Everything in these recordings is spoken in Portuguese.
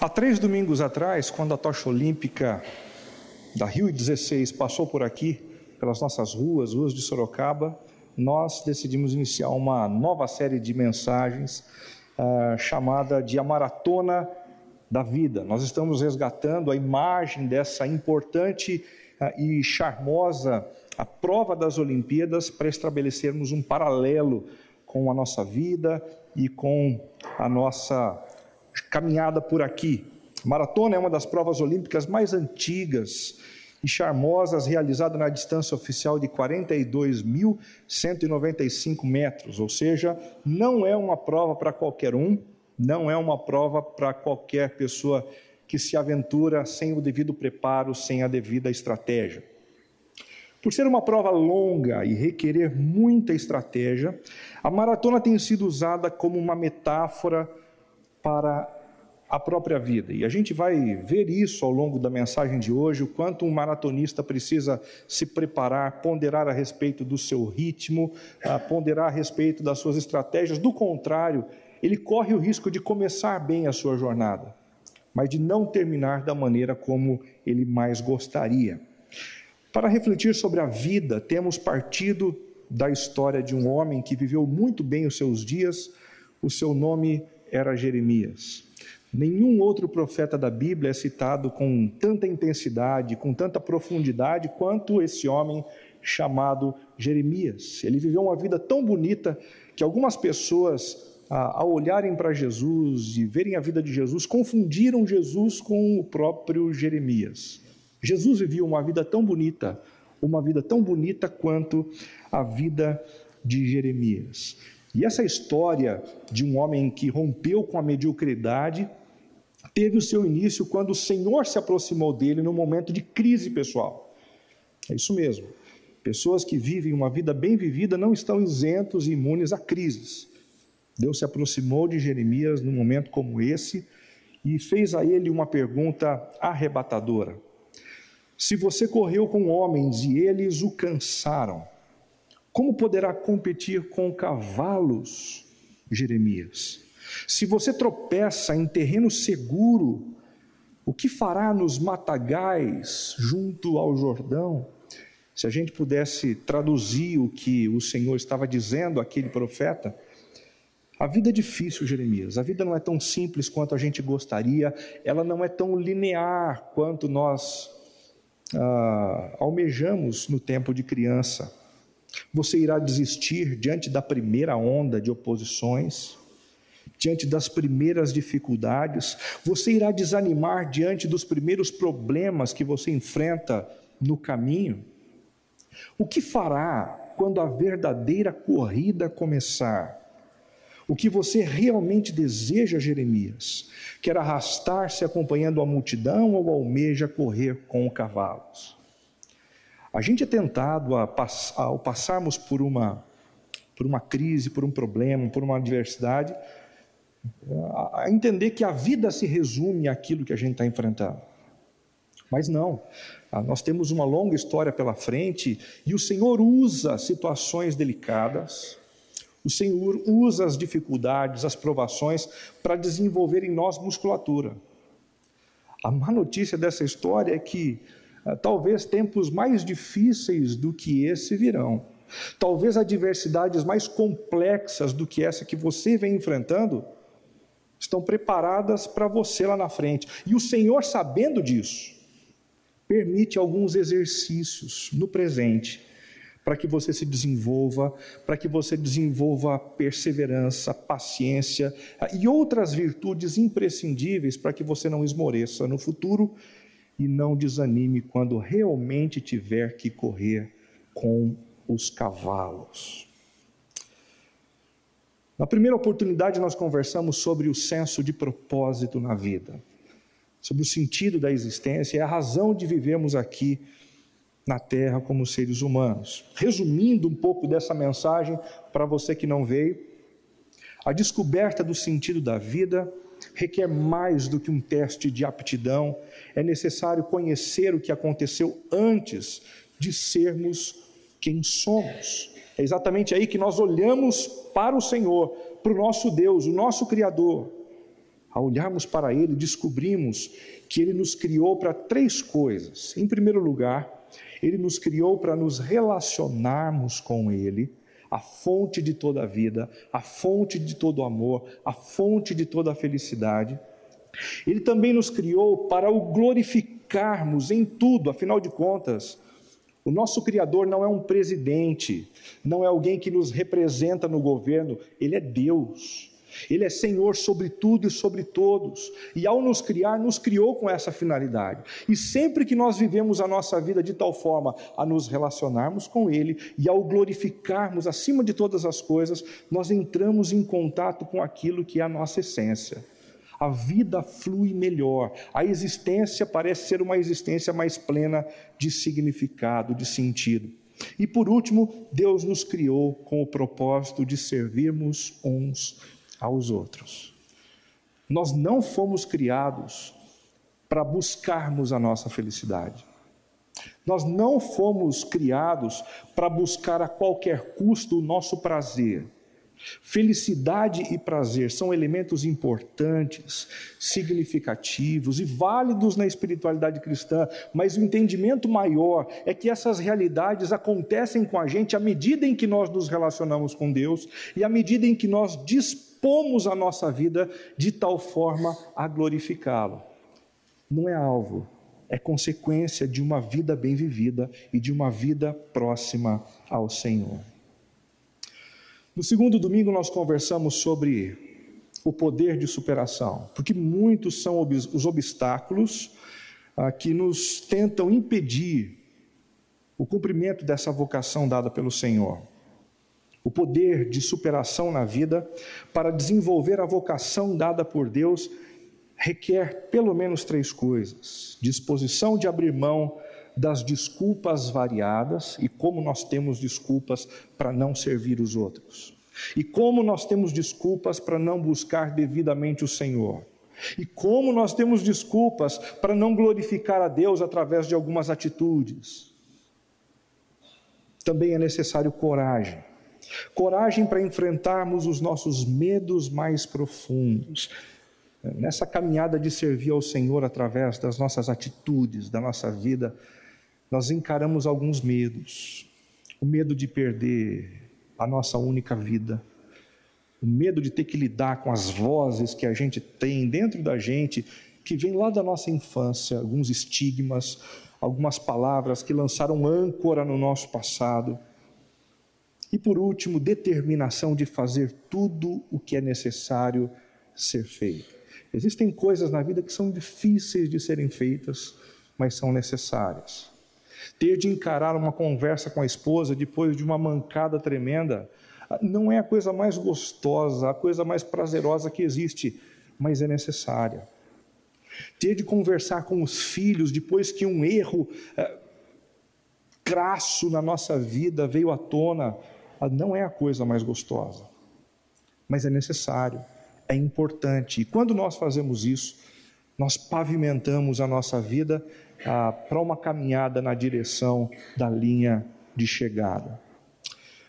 Há 3 domingos atrás, quando a tocha olímpica da Rio 16 passou por aqui, pelas nossas ruas de Sorocaba, nós decidimos iniciar uma nova série de mensagens chamada de A Maratona da Vida. Nós estamos resgatando a imagem dessa importante e charmosa a prova das Olimpíadas para estabelecermos um paralelo com a nossa vida e com a nossa caminhada por aqui. Maratona é uma das provas olímpicas mais antigas e charmosas, realizada na distância oficial de 42.195 metros, ou seja, não é uma prova para qualquer um, não é uma prova para qualquer pessoa que se aventura sem o devido preparo, sem a devida estratégia. Por ser uma prova longa e requerer muita estratégia, a maratona tem sido usada como uma metáfora para a própria vida. E a gente vai ver isso ao longo da mensagem de hoje, o quanto um maratonista precisa se preparar, ponderar a respeito do seu ritmo, ponderar a respeito das suas estratégias. Do contrário, ele corre o risco de começar bem a sua jornada, mas de não terminar da maneira como ele mais gostaria. Para refletir sobre a vida, temos partido da história de um homem que viveu muito bem os seus dias. O seu nome era Jeremias. Nenhum outro profeta da Bíblia é citado com tanta intensidade, com tanta profundidade, quanto esse homem chamado Jeremias. Ele viveu uma vida tão bonita que algumas pessoas, ao olharem para Jesus e verem a vida de Jesus, confundiram Jesus com o próprio Jeremias. Jesus vivia uma vida tão bonita quanto a vida de Jeremias. E essa história de um homem que rompeu com a mediocridade teve o seu início quando o Senhor se aproximou dele num momento de crise pessoal. É isso mesmo. Pessoas que vivem uma vida bem vivida não estão isentos e imunes a crises. Deus se aproximou de Jeremias num momento como esse e fez a ele uma pergunta arrebatadora. Se você correu com homens e eles o cansaram, como poderá competir com cavalos, Jeremias? Se você tropeça em terreno seguro, o que fará nos matagais junto ao Jordão? Se a gente pudesse traduzir o que o Senhor estava dizendo àquele profeta, a vida é difícil, Jeremias, a vida não é tão simples quanto a gente gostaria, ela não é tão linear quanto nós almejamos no tempo de criança. Você irá desistir diante da primeira onda de oposições, diante das primeiras dificuldades, você irá desanimar diante dos primeiros problemas que você enfrenta no caminho. O que fará quando a verdadeira corrida começar? O que você realmente deseja, Jeremias? Quer arrastar-se acompanhando a multidão ou almeja correr com cavalos? A gente é tentado, ao passarmos por uma crise, por um problema, por uma adversidade, a entender que a vida se resume àquilo que a gente está enfrentando. Mas não, nós temos uma longa história pela frente e o Senhor usa situações delicadas, o Senhor usa as dificuldades, as provações para desenvolver em nós musculatura. A má notícia dessa história é que talvez tempos mais difíceis do que esse virão. Talvez adversidades mais complexas do que essa que você vem enfrentando estão preparadas para você lá na frente. E o Senhor, sabendo disso, permite alguns exercícios no presente para que você se desenvolva, para que você desenvolva perseverança, paciência e outras virtudes imprescindíveis para que você não esmoreça no futuro e não desanime quando realmente tiver que correr com os cavalos. Na primeira oportunidade nós conversamos sobre o senso de propósito na vida, sobre o sentido da existência e a razão de vivermos aqui na Terra como seres humanos. Resumindo um pouco dessa mensagem para você que não veio, a descoberta do sentido da vida requer mais do que um teste de aptidão. É necessário conhecer o que aconteceu antes de sermos quem somos. É exatamente aí que nós olhamos para o Senhor, para o nosso Deus, o nosso Criador, Ao olharmos para Ele, descobrimos que Ele nos criou para 3 coisas. Em primeiro lugar, Ele nos criou para nos relacionarmos com Ele, a fonte de toda a vida, a fonte de todo o amor, a fonte de toda a felicidade. Ele também nos criou para o glorificarmos em tudo. Afinal de contas, o nosso Criador não é um presidente, não é alguém que nos representa no governo, Ele é Deus. Ele é Senhor sobre tudo e sobre todos, e ao nos criar, nos criou com essa finalidade. E sempre que nós vivemos a nossa vida de tal forma a nos relacionarmos com Ele e ao glorificarmos acima de todas as coisas, nós entramos em contato com aquilo que é a nossa essência. A vida flui melhor, a existência parece ser uma existência mais plena de significado, de sentido. E por último, Deus nos criou com o propósito de servirmos uns aos outros. Nós não fomos criados para buscarmos a nossa felicidade. Nós não fomos criados para buscar a qualquer custo o nosso prazer. Felicidade e prazer são elementos importantes, significativos e válidos na espiritualidade cristã, mas o entendimento maior é que essas realidades acontecem com a gente à medida em que nós nos relacionamos com Deus e à medida em que nós dispomos a nossa vida de tal forma a glorificá-lo. Não é alvo, é consequência de uma vida bem vivida e de uma vida próxima ao Senhor. No segundo domingo nós conversamos sobre o poder de superação, porque muitos são os obstáculos que nos tentam impedir o cumprimento dessa vocação dada pelo Senhor. O poder de superação na vida para desenvolver a vocação dada por Deus requer pelo menos 3 coisas: disposição de abrir mão das desculpas variadas, e como nós temos desculpas para não servir os outros, e como nós temos desculpas para não buscar devidamente o Senhor, e como nós temos desculpas para não glorificar a Deus através de algumas atitudes. Também é necessário coragem para enfrentarmos os nossos medos mais profundos. Nessa caminhada de servir ao Senhor através das nossas atitudes, da nossa vida, nós encaramos alguns medos. O medo de perder a nossa única vida, o medo de ter que lidar com as vozes que a gente tem dentro da gente, que vem lá da nossa infância, alguns estigmas, algumas palavras que lançaram âncora no nosso passado. E por último, determinação de fazer tudo o que é necessário ser feito. Existem coisas na vida que são difíceis de serem feitas, mas são necessárias. Ter de encarar uma conversa com a esposa depois de uma mancada tremenda não é a coisa mais gostosa, a coisa mais prazerosa que existe, mas é necessária. Ter de conversar com os filhos depois que um erro crasso na nossa vida veio à tona, não é a coisa mais gostosa, mas é necessário, é importante. E quando nós fazemos isso, nós pavimentamos a nossa vida para uma caminhada na direção da linha de chegada.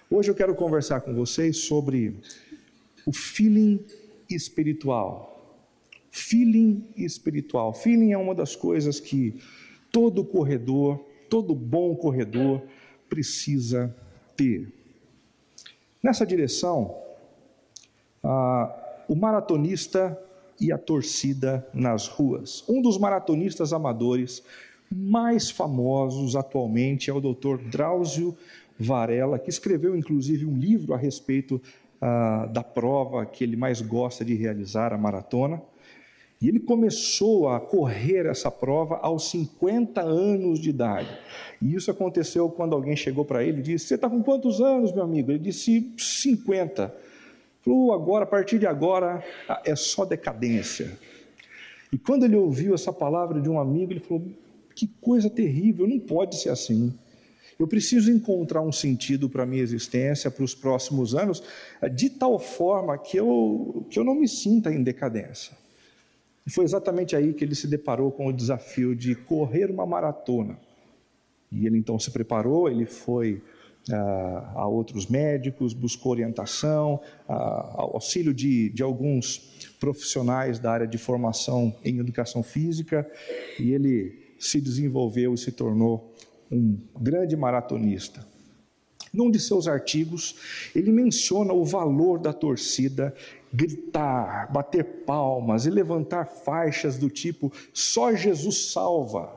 Hoje eu quero conversar com vocês sobre o feeling espiritual. Feeling espiritual. Feeling é uma das coisas que todo corredor, todo bom corredor precisa ter. Nessa direção, o maratonista e a torcida nas ruas. Um dos maratonistas amadores mais famosos atualmente é o Dr. Drauzio Varela, que escreveu inclusive um livro a respeito da prova que ele mais gosta de realizar, a maratona. E ele começou a correr essa prova aos 50 anos de idade. E isso aconteceu quando alguém chegou para ele e disse: "Você está com quantos anos, meu amigo?" Ele disse: 50. Falou: "Agora, a partir de agora, é só decadência." E quando ele ouviu essa palavra de um amigo, ele falou: "Que coisa terrível, não pode ser assim. Eu preciso encontrar um sentido para a minha existência, para os próximos anos, de tal forma que eu não me sinta em decadência." E foi exatamente aí que ele se deparou com o desafio de correr uma maratona. E ele então se preparou, ele foi a outros médicos, buscou orientação, auxílio de alguns profissionais da área de formação em educação física, e ele se desenvolveu e se tornou um grande maratonista. Num de seus artigos, ele menciona o valor da torcida, gritar, bater palmas e levantar faixas do tipo "Só Jesus salva",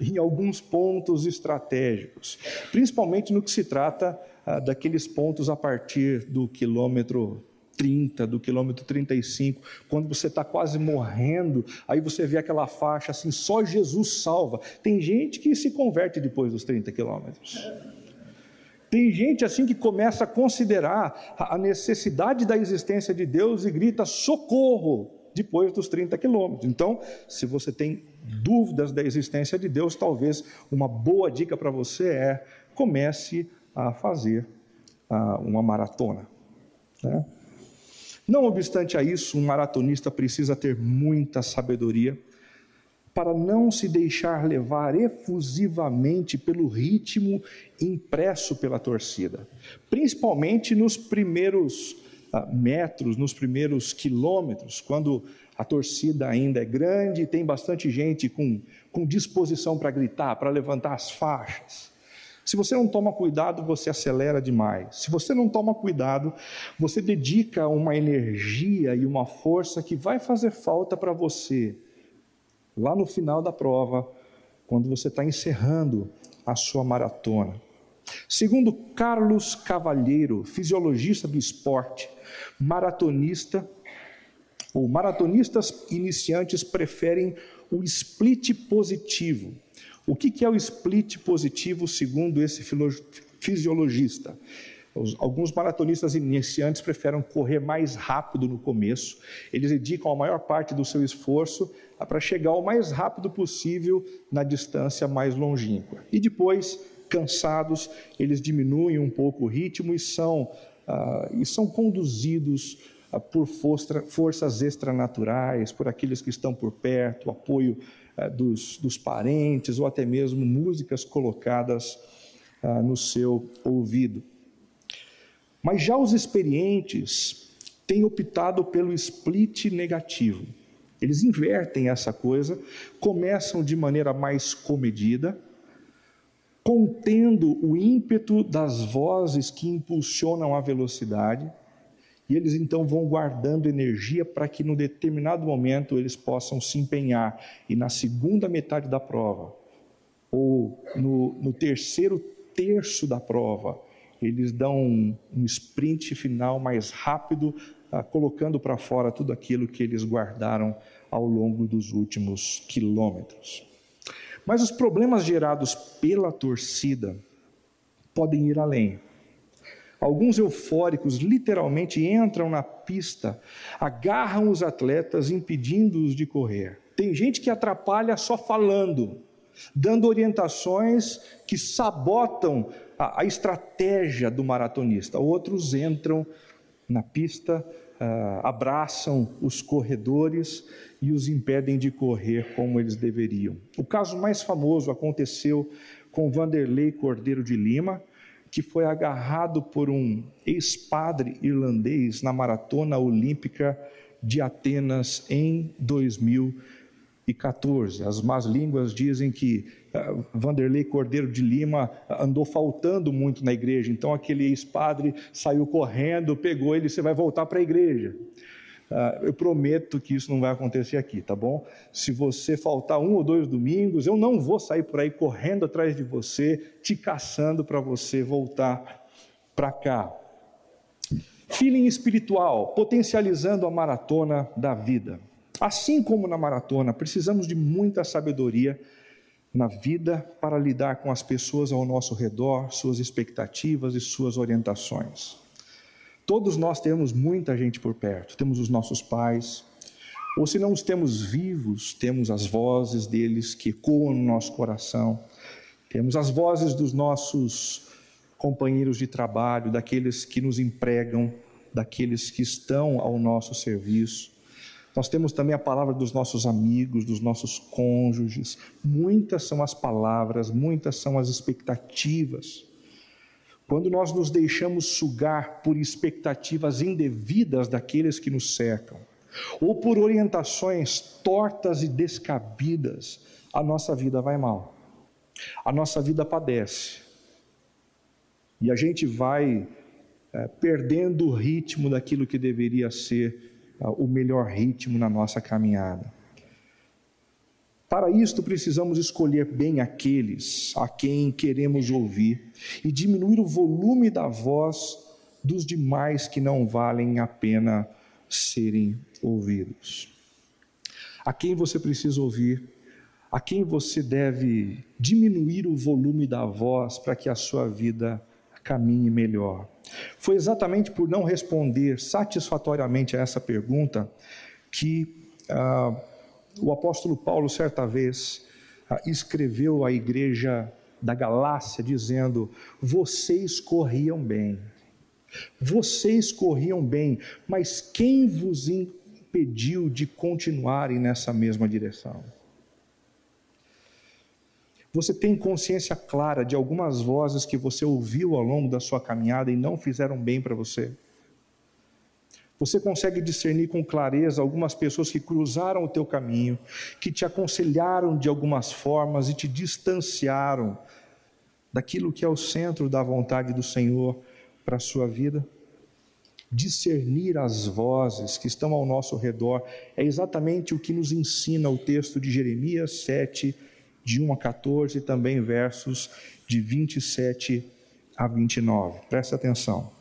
em alguns pontos estratégicos, principalmente no que se trata daqueles pontos a partir do quilômetro 30, do quilômetro 35, quando você está quase morrendo, aí você vê aquela faixa assim, "Só Jesus salva". Tem gente que se converte depois dos 30 quilômetros. Tem gente assim que começa a considerar a necessidade da existência de Deus e grita "socorro" depois dos 30 quilômetros. Então, se você tem dúvidas da existência de Deus, talvez uma boa dica para você é: comece a fazer uma maratona, né? Não obstante a isso, um maratonista precisa ter muita sabedoria para não se deixar levar efusivamente pelo ritmo impresso pela torcida, principalmente nos primeiros metros, nos primeiros quilômetros, quando a torcida ainda é grande e tem bastante gente com disposição para gritar, para levantar as faixas. Se você não toma cuidado, você acelera demais. Se você não toma cuidado, você dedica uma energia e uma força que vai fazer falta para você lá no final da prova, quando você está encerrando a sua maratona. Segundo Carlos Cavalheiro, fisiologista do esporte, maratonistas iniciantes preferem o split positivo. O que é o split positivo, segundo esse fisiologista? Alguns maratonistas iniciantes preferem correr mais rápido no começo, eles dedicam a maior parte do seu esforço para chegar o mais rápido possível na distância mais longínqua. E depois, cansados, eles diminuem um pouco o ritmo e são conduzidos por forças extranaturais, por aqueles que estão por perto, apoio dos parentes ou até mesmo músicas colocadas no seu ouvido. Mas já os experientes têm optado pelo split negativo. Eles invertem essa coisa, começam de maneira mais comedida, contendo o ímpeto das vozes que impulsionam a velocidade, e eles então vão guardando energia para que no determinado momento eles possam se empenhar, e na segunda metade da prova, ou no terceiro terço da prova, eles dão um sprint final mais rápido, colocando para fora tudo aquilo que eles guardaram ao longo dos últimos quilômetros. Mas os problemas gerados pela torcida podem ir além. Alguns eufóricos literalmente entram na pista, agarram os atletas, impedindo-os de correr. Tem gente que atrapalha só falando, dando orientações que sabotam a estratégia do maratonista. Outros entram na pista, abraçam os corredores e os impedem de correr como eles deveriam. O caso mais famoso aconteceu com Vanderlei Cordeiro de Lima, que foi agarrado por um ex-padre irlandês na maratona olímpica de Atenas em 2014. As más línguas dizem que Vanderlei Cordeiro de Lima andou faltando muito na igreja, então aquele ex-padre saiu correndo, pegou ele: "Você vai voltar para a igreja". Eu prometo que isso não vai acontecer aqui, tá bom? Se você faltar 1 ou 2 domingos, eu não vou sair por aí correndo atrás de você, te caçando para você voltar para cá. Feeling espiritual, potencializando a maratona da vida. Assim como na maratona, precisamos de muita sabedoria na vida para lidar com as pessoas ao nosso redor, suas expectativas e suas orientações. Todos nós temos muita gente por perto, temos os nossos pais, ou se não os temos vivos, temos as vozes deles que ecoam no nosso coração, temos as vozes dos nossos companheiros de trabalho, daqueles que nos empregam, daqueles que estão ao nosso serviço. Nós temos também a palavra dos nossos amigos, dos nossos cônjuges. Muitas são as palavras, muitas são as expectativas. quando nós nos deixamos sugar por expectativas indevidas daqueles que nos cercam, ou por orientações tortas e descabidas, a nossa vida vai mal, a nossa vida padece, e a gente vai perdendo o ritmo daquilo que deveria ser o melhor ritmo na nossa caminhada. Para isto, precisamos escolher bem aqueles a quem queremos ouvir e diminuir o volume da voz dos demais que não valem a pena serem ouvidos. A quem você precisa ouvir, a quem você deve diminuir o volume da voz para que a sua vida caminhe melhor. Foi exatamente por não responder satisfatoriamente a essa pergunta que o apóstolo Paulo, certa vez, escreveu à igreja da Galácia, dizendo: vocês corriam bem, mas quem vos impediu de continuarem nessa mesma direção? Você tem consciência clara de algumas vozes que você ouviu ao longo da sua caminhada e não fizeram bem para você? Você consegue discernir com clareza algumas pessoas que cruzaram o teu caminho, que te aconselharam de algumas formas e te distanciaram daquilo que é o centro da vontade do Senhor para a sua vida? Discernir as vozes que estão ao nosso redor é exatamente o que nos ensina o texto de Jeremias 7, de 1 a 14, e também versos de 27 a 29. Presta atenção.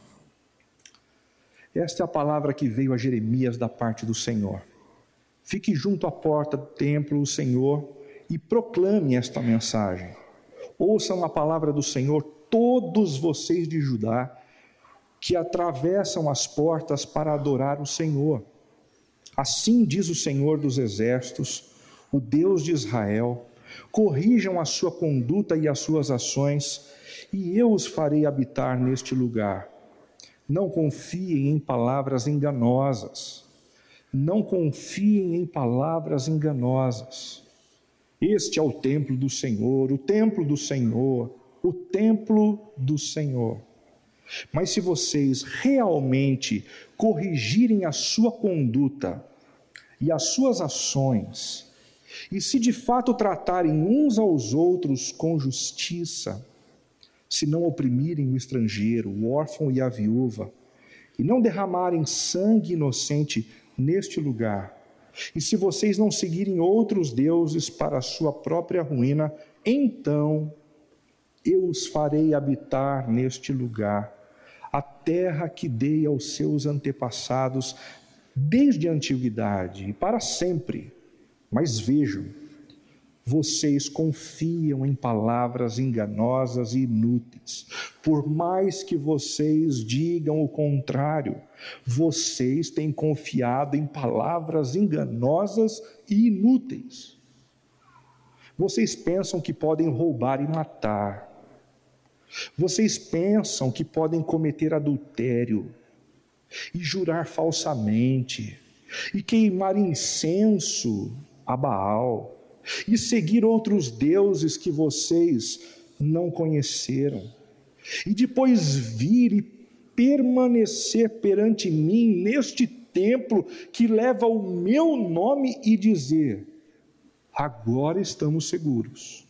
Esta é a palavra que veio a Jeremias da parte do Senhor. Fique junto à porta do templo, Senhor, e proclame esta mensagem. Ouçam a palavra do Senhor, todos vocês de Judá, que atravessam as portas para adorar o Senhor. Assim diz o Senhor dos Exércitos, o Deus de Israel: corrijam a sua conduta e as suas ações, e eu os farei habitar neste lugar. Não confiem em palavras enganosas. Não confiem em palavras enganosas. Este é o templo do Senhor, o templo do Senhor, o templo do Senhor. Mas se vocês realmente corrigirem a sua conduta e as suas ações, e se de fato tratarem uns aos outros com justiça, se não oprimirem o estrangeiro, o órfão e a viúva, e não derramarem sangue inocente neste lugar, e se vocês não seguirem outros deuses para a sua própria ruína, então eu os farei habitar neste lugar, a terra que dei aos seus antepassados desde a antiguidade e para sempre. Mas vejam, vocês confiam em palavras enganosas e inúteis. Por mais que vocês digam o contrário, vocês têm confiado em palavras enganosas e inúteis. Vocês pensam que podem roubar e matar. Vocês pensam que podem cometer adultério e jurar falsamente e queimar incenso a Baal e seguir outros deuses que vocês não conheceram, e depois vir e permanecer perante mim neste templo que leva o meu nome e dizer: agora estamos seguros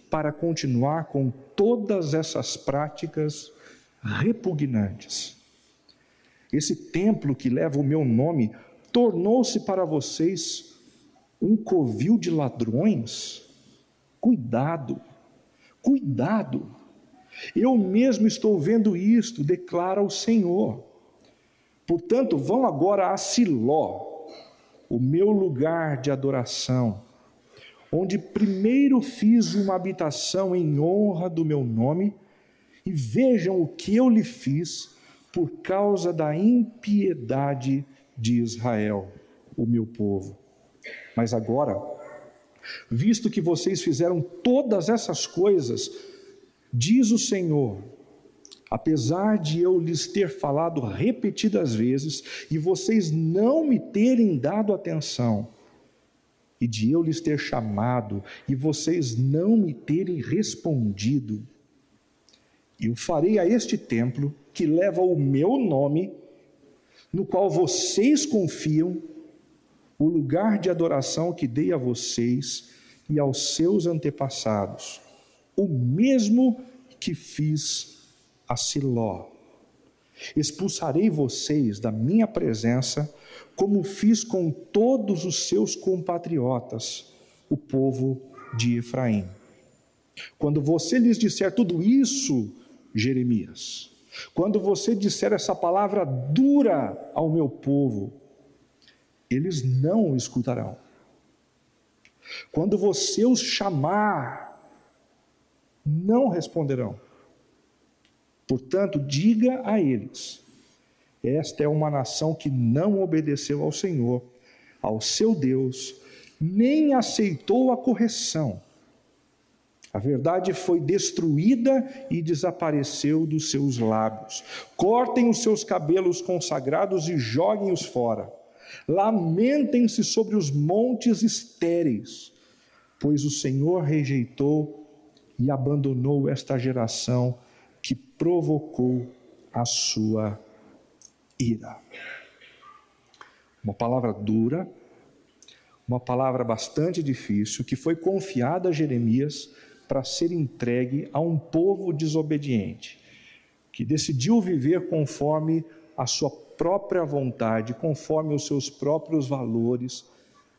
para continuar com todas essas práticas repugnantes. Esse templo que leva o meu nome tornou-se para vocês um covil de ladrões? Cuidado, eu mesmo estou vendo isto, declara o Senhor. Portanto, vão agora a Siló, o meu lugar de adoração, onde primeiro fiz uma habitação em honra do meu nome, e vejam o que eu lhe fiz por causa da impiedade de Israel, o meu povo. Mas agora, visto que vocês fizeram todas essas coisas, diz o Senhor, apesar de eu lhes ter falado repetidas vezes, e vocês não me terem dado atenção, e de eu lhes ter chamado, e vocês não me terem respondido, Eu farei a este templo, que leva o meu nome, no qual vocês confiam, o lugar de adoração que dei a vocês e aos seus antepassados, o mesmo que fiz a Siló. Expulsarei vocês da minha presença, como fiz com todos os seus compatriotas, o povo de Efraim. Quando você lhes disser tudo isso, Jeremias, quando você disser essa palavra dura ao meu povo, eles não o escutarão. Quando você os chamar, não responderão. Portanto, diga a eles: esta é uma nação que não obedeceu ao Senhor, ao seu Deus, nem aceitou a correção. A verdade foi destruída e desapareceu dos seus lábios. Cortem os seus cabelos consagrados e joguem-os fora. Lamentem-se sobre os montes estéreis, pois o Senhor rejeitou e abandonou esta geração que provocou a sua ira. Uma palavra dura, uma palavra bastante difícil, que foi confiada a Jeremias para ser entregue a um povo desobediente, que decidiu viver conforme a sua própria vontade, conforme os seus próprios valores,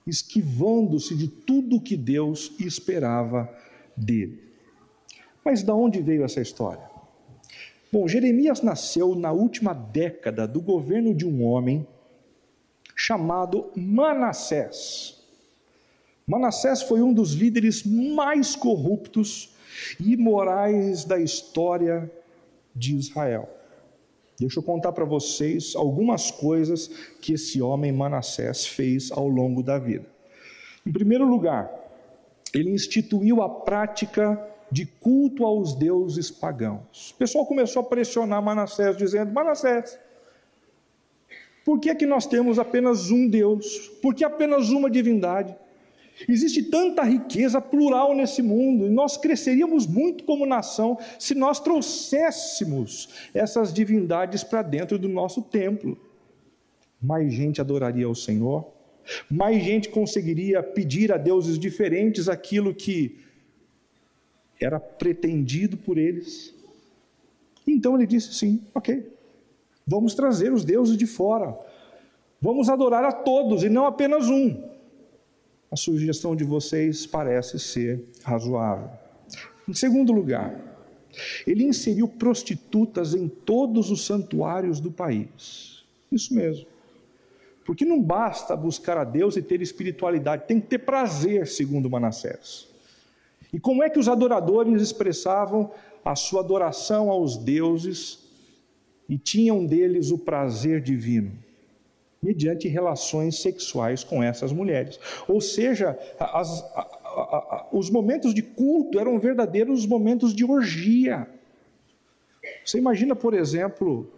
esquivando-se de tudo que Deus esperava dele. Mas de onde veio essa história? Bom, Jeremias nasceu na última década do governo de um homem chamado Manassés. Manassés foi um dos líderes mais corruptos e imorais da história de Israel. Deixa eu contar para vocês algumas coisas que esse homem Manassés fez ao longo da vida. Em primeiro lugar, ele instituiu a prática de culto aos deuses pagãos. O pessoal começou a pressionar Manassés, dizendo: Manassés, por que é que nós temos apenas um Deus? Por que apenas uma divindade? Existe tanta riqueza plural nesse mundo, e nós cresceríamos muito como nação se nós trouxéssemos essas divindades para dentro do nosso templo. Mais gente adoraria ao Senhor, mais gente conseguiria pedir a deuses diferentes aquilo que era pretendido por eles. Então ele disse sim, ok, vamos trazer os deuses de fora, vamos adorar a todos e não apenas um. A sugestão de vocês parece ser razoável. Em segundo lugar, ele inseriu prostitutas em todos os santuários do país. Isso mesmo. Porque não basta buscar a Deus e ter espiritualidade, tem que ter prazer, segundo Manassés. E como é que os adoradores expressavam a sua adoração aos deuses e tinham deles o prazer divino? Mediante relações sexuais com essas mulheres. Ou seja, os momentos de culto eram verdadeiros momentos de orgia. Você imagina, por exemplo,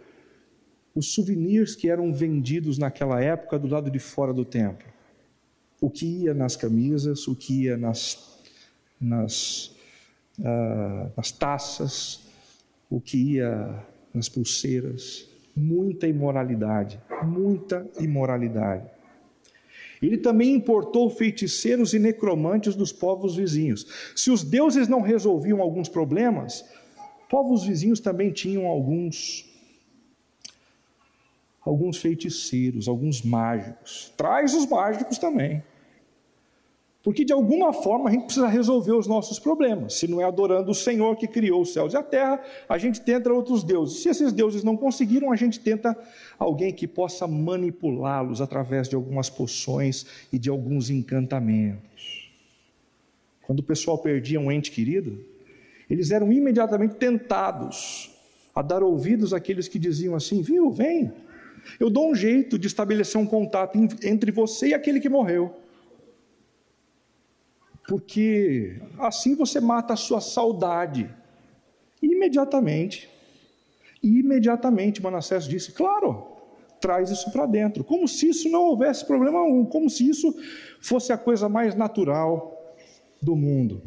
os souvenirs que eram vendidos naquela época do lado de fora do templo. O que ia nas camisas, o que ia nas taças, o que ia nas pulseiras. Muita imoralidade, muita imoralidade. Ele também importou feiticeiros e necromantes dos povos vizinhos. Se os deuses não resolviam alguns problemas, povos vizinhos também tinham alguns feiticeiros, alguns mágicos. Traz os mágicos também. Porque de alguma forma a gente precisa resolver os nossos problemas. Se não é adorando o Senhor que criou os céus e a terra, a gente tenta outros deuses. Se esses deuses não conseguiram, a gente tenta alguém que possa manipulá-los através de algumas poções e de alguns encantamentos. Quando o pessoal perdia um ente querido, eles eram imediatamente tentados a dar ouvidos àqueles que diziam assim: viu, vem, eu dou um jeito de estabelecer um contato entre você e aquele que morreu. Porque assim você mata a sua saudade. Imediatamente Manassés disse: claro, traz isso para dentro, como se isso não houvesse problema algum, como se isso fosse a coisa mais natural do mundo.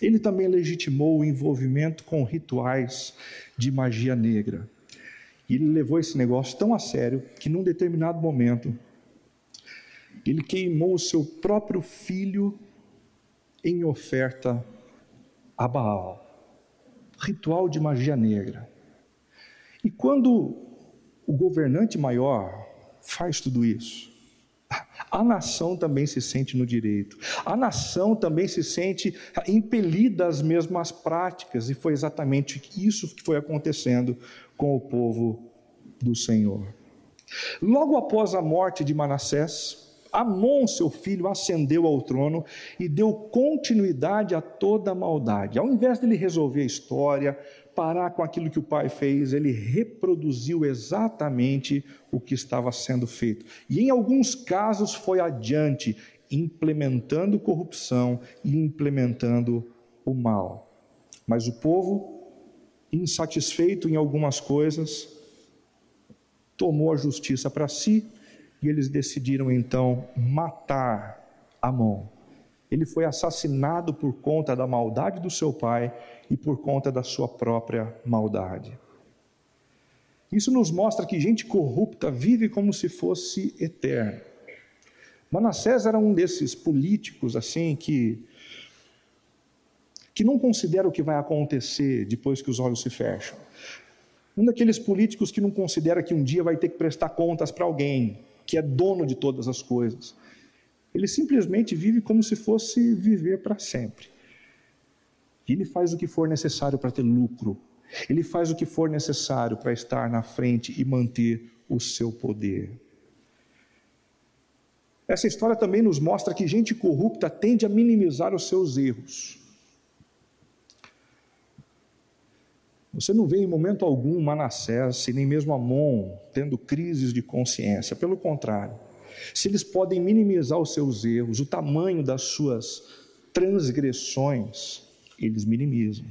Ele também legitimou o envolvimento com rituais de magia negra. E ele levou esse negócio tão a sério que, num determinado momento, ele queimou o seu próprio filho em oferta a Baal. Ritual de magia negra. E quando o governante maior faz tudo isso, a nação também se sente no direito. A nação também se sente impelida às mesmas práticas. E foi exatamente isso que foi acontecendo com o povo do Senhor. Logo após a morte de Manassés, Amon, seu filho, ascendeu ao trono e deu continuidade a toda a maldade. Ao invés de ele resolver a história, parar com aquilo que o pai fez, ele reproduziu exatamente o que estava sendo feito. E em alguns casos foi adiante, implementando corrupção e implementando o mal. Mas o povo, insatisfeito em algumas coisas, tomou a justiça para si e eles decidiram então matar Amon. Ele foi assassinado por conta da maldade do seu pai e por conta da sua própria maldade. Isso nos mostra que gente corrupta vive como se fosse eterna. Manassés era um desses políticos assim que não considera o que vai acontecer depois que os olhos se fecham. Um daqueles políticos que não considera que um dia vai ter que prestar contas para alguém, que é dono de todas as coisas. Ele simplesmente vive como se fosse viver para sempre. E ele faz o que for necessário para ter lucro. Ele faz o que for necessário para estar na frente e manter o seu poder. Essa história também nos mostra que gente corrupta tende a minimizar os seus erros. Você não vê em momento algum Manassés, e nem mesmo Amon, tendo crises de consciência. Pelo contrário, se eles podem minimizar os seus erros, o tamanho das suas transgressões, eles minimizam.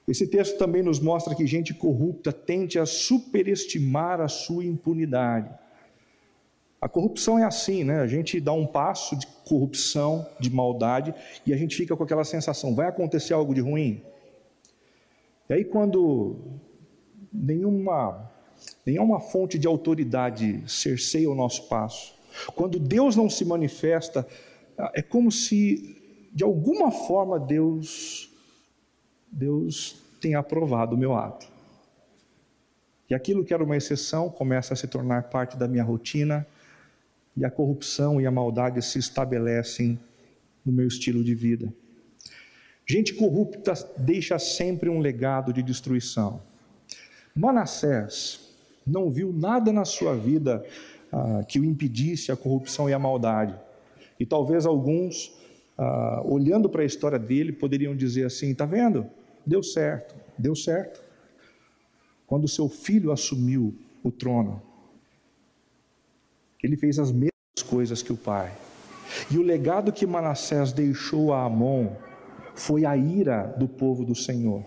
Esse texto também nos mostra que gente corrupta tende a superestimar a sua impunidade. A corrupção é assim, né? A gente dá um passo de corrupção, de maldade, e a gente fica com aquela sensação, vai acontecer algo de ruim? E aí quando nenhuma fonte de autoridade cerceia o nosso passo, quando Deus não se manifesta, é como se de alguma forma Deus tenha aprovado o meu ato. E aquilo que era uma exceção começa a se tornar parte da minha rotina, e a corrupção e a maldade se estabelecem no meu estilo de vida. Gente corrupta deixa sempre um legado de destruição. Manassés não viu nada na sua vida que o impedisse a corrupção e a maldade. E talvez alguns, olhando para a história dele, poderiam dizer assim, está vendo? Deu certo, deu certo. Quando seu filho assumiu o trono, ele fez as mesmas coisas que o pai. E o legado que Manassés deixou a Amon foi a ira do povo do Senhor,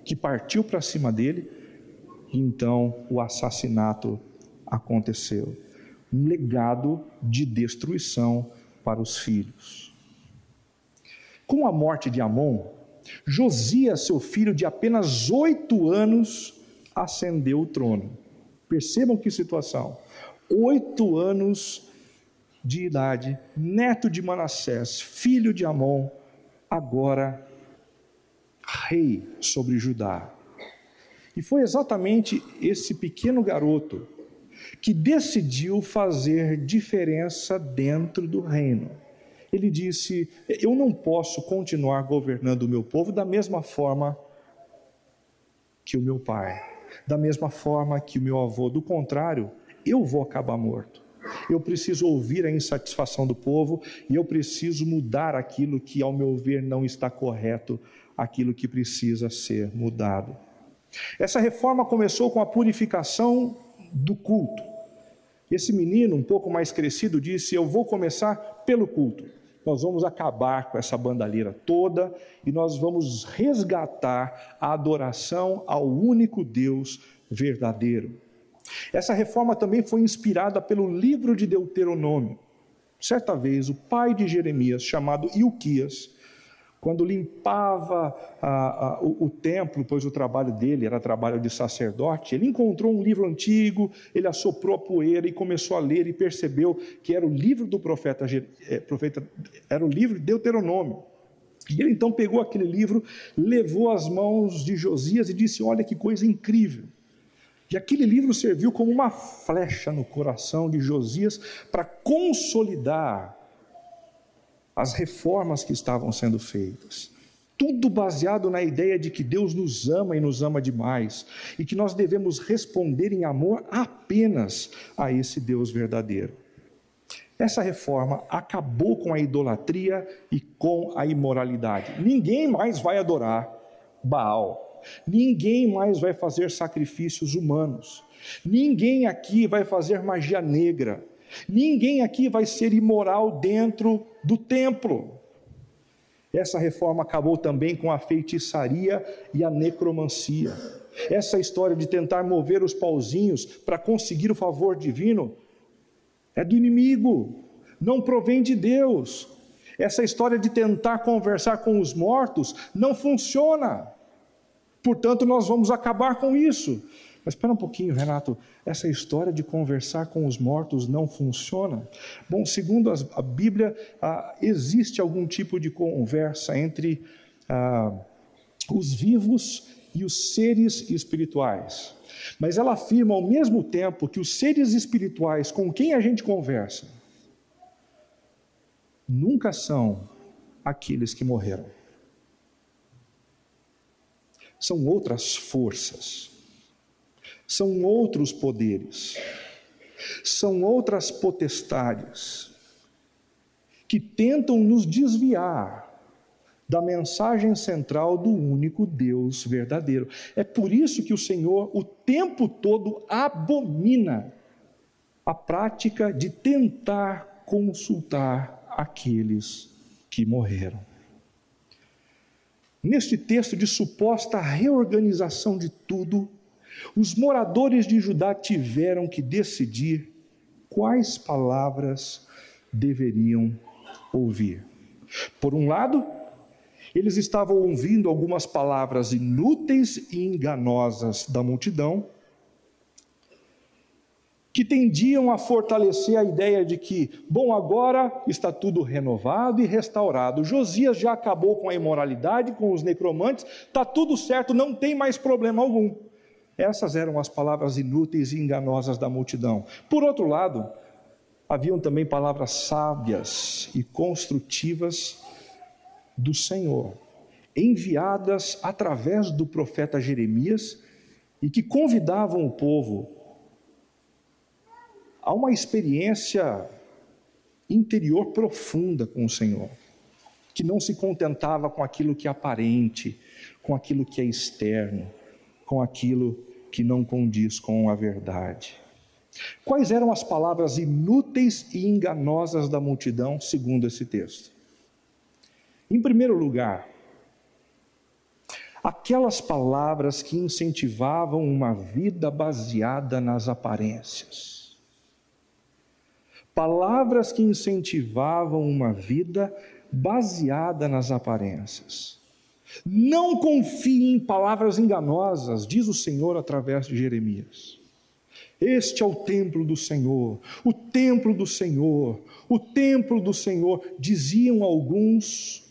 que partiu para cima dele, e então o assassinato aconteceu. Um legado de destruição para os filhos. Com a morte de Amon, Josias, seu filho de apenas 8 anos, ascendeu o trono. Percebam que situação. 8 anos de idade, neto de Manassés, filho de Amon, agora rei sobre Judá. E foi exatamente esse pequeno garoto que decidiu fazer diferença dentro do reino. Ele disse, eu não posso continuar governando o meu povo da mesma forma que o meu pai, da mesma forma que o meu avô, do contrário, eu vou acabar morto. Eu preciso ouvir a insatisfação do povo e eu preciso mudar aquilo que, ao meu ver, não está correto, aquilo que precisa ser mudado. Essa reforma começou com a purificação do culto. Esse menino, um pouco mais crescido, disse, eu vou começar pelo culto. Nós vamos acabar com essa bandalheira toda e nós vamos resgatar a adoração ao único Deus verdadeiro. Essa reforma também foi inspirada pelo livro de Deuteronômio. Certa vez, o pai de Jeremias, chamado Ilquias, quando limpava o templo, pois o trabalho dele era trabalho de sacerdote, ele encontrou um livro antigo, ele assoprou a poeira e começou a ler e percebeu que era o livro do profeta, era o livro de Deuteronômio. E ele então pegou aquele livro, levou às mãos de Josias e disse: olha que coisa incrível. E aquele livro serviu como uma flecha no coração de Josias para consolidar as reformas que estavam sendo feitas. Tudo baseado na ideia de que Deus nos ama e nos ama demais, e que nós devemos responder em amor apenas a esse Deus verdadeiro. Essa reforma acabou com a idolatria e com a imoralidade. Ninguém mais vai adorar Baal. Ninguém mais vai fazer sacrifícios humanos. Ninguém aqui vai fazer magia negra. Ninguém aqui vai ser imoral dentro do templo. Essa reforma acabou também com a feitiçaria e a necromancia. Essa história de tentar mover os pauzinhos para conseguir o favor divino é do inimigo, não provém de Deus. Essa história de tentar conversar com os mortos não funciona. Portanto, nós vamos acabar com isso. Mas espera um pouquinho, Renato, essa história de conversar com os mortos não funciona? Bom, segundo a Bíblia, existe algum tipo de conversa entre os vivos e os seres espirituais. Mas ela afirma ao mesmo tempo que os seres espirituais com quem a gente conversa nunca são aqueles que morreram. São outras forças. São outros poderes, são outras potestades que tentam nos desviar da mensagem central do único Deus verdadeiro. É por isso que o Senhor o tempo todo abomina a prática de tentar consultar aqueles que morreram. Neste texto de suposta reorganização de tudo, os moradores de Judá tiveram que decidir quais palavras deveriam ouvir. Por um lado, eles estavam ouvindo algumas palavras inúteis e enganosas da multidão, que tendiam a fortalecer a ideia de que, bom, agora está tudo renovado e restaurado. Josias já acabou com a imoralidade, com os necromantes, está tudo certo, não tem mais problema algum. Essas eram as palavras inúteis e enganosas da multidão. Por outro lado, haviam também palavras sábias e construtivas do Senhor, enviadas através do profeta Jeremias e que convidavam o povo a uma experiência interior profunda com o Senhor, que não se contentava com aquilo que é aparente, com aquilo que é externo, com aquilo que não condiz com a verdade. Quais eram as palavras inúteis e enganosas da multidão, segundo esse texto? Em primeiro lugar, aquelas palavras que incentivavam uma vida baseada nas aparências. Palavras que incentivavam uma vida baseada nas aparências. Não confie em palavras enganosas, diz o Senhor através de Jeremias. Este é o templo do Senhor, o templo do Senhor, o templo do Senhor, diziam alguns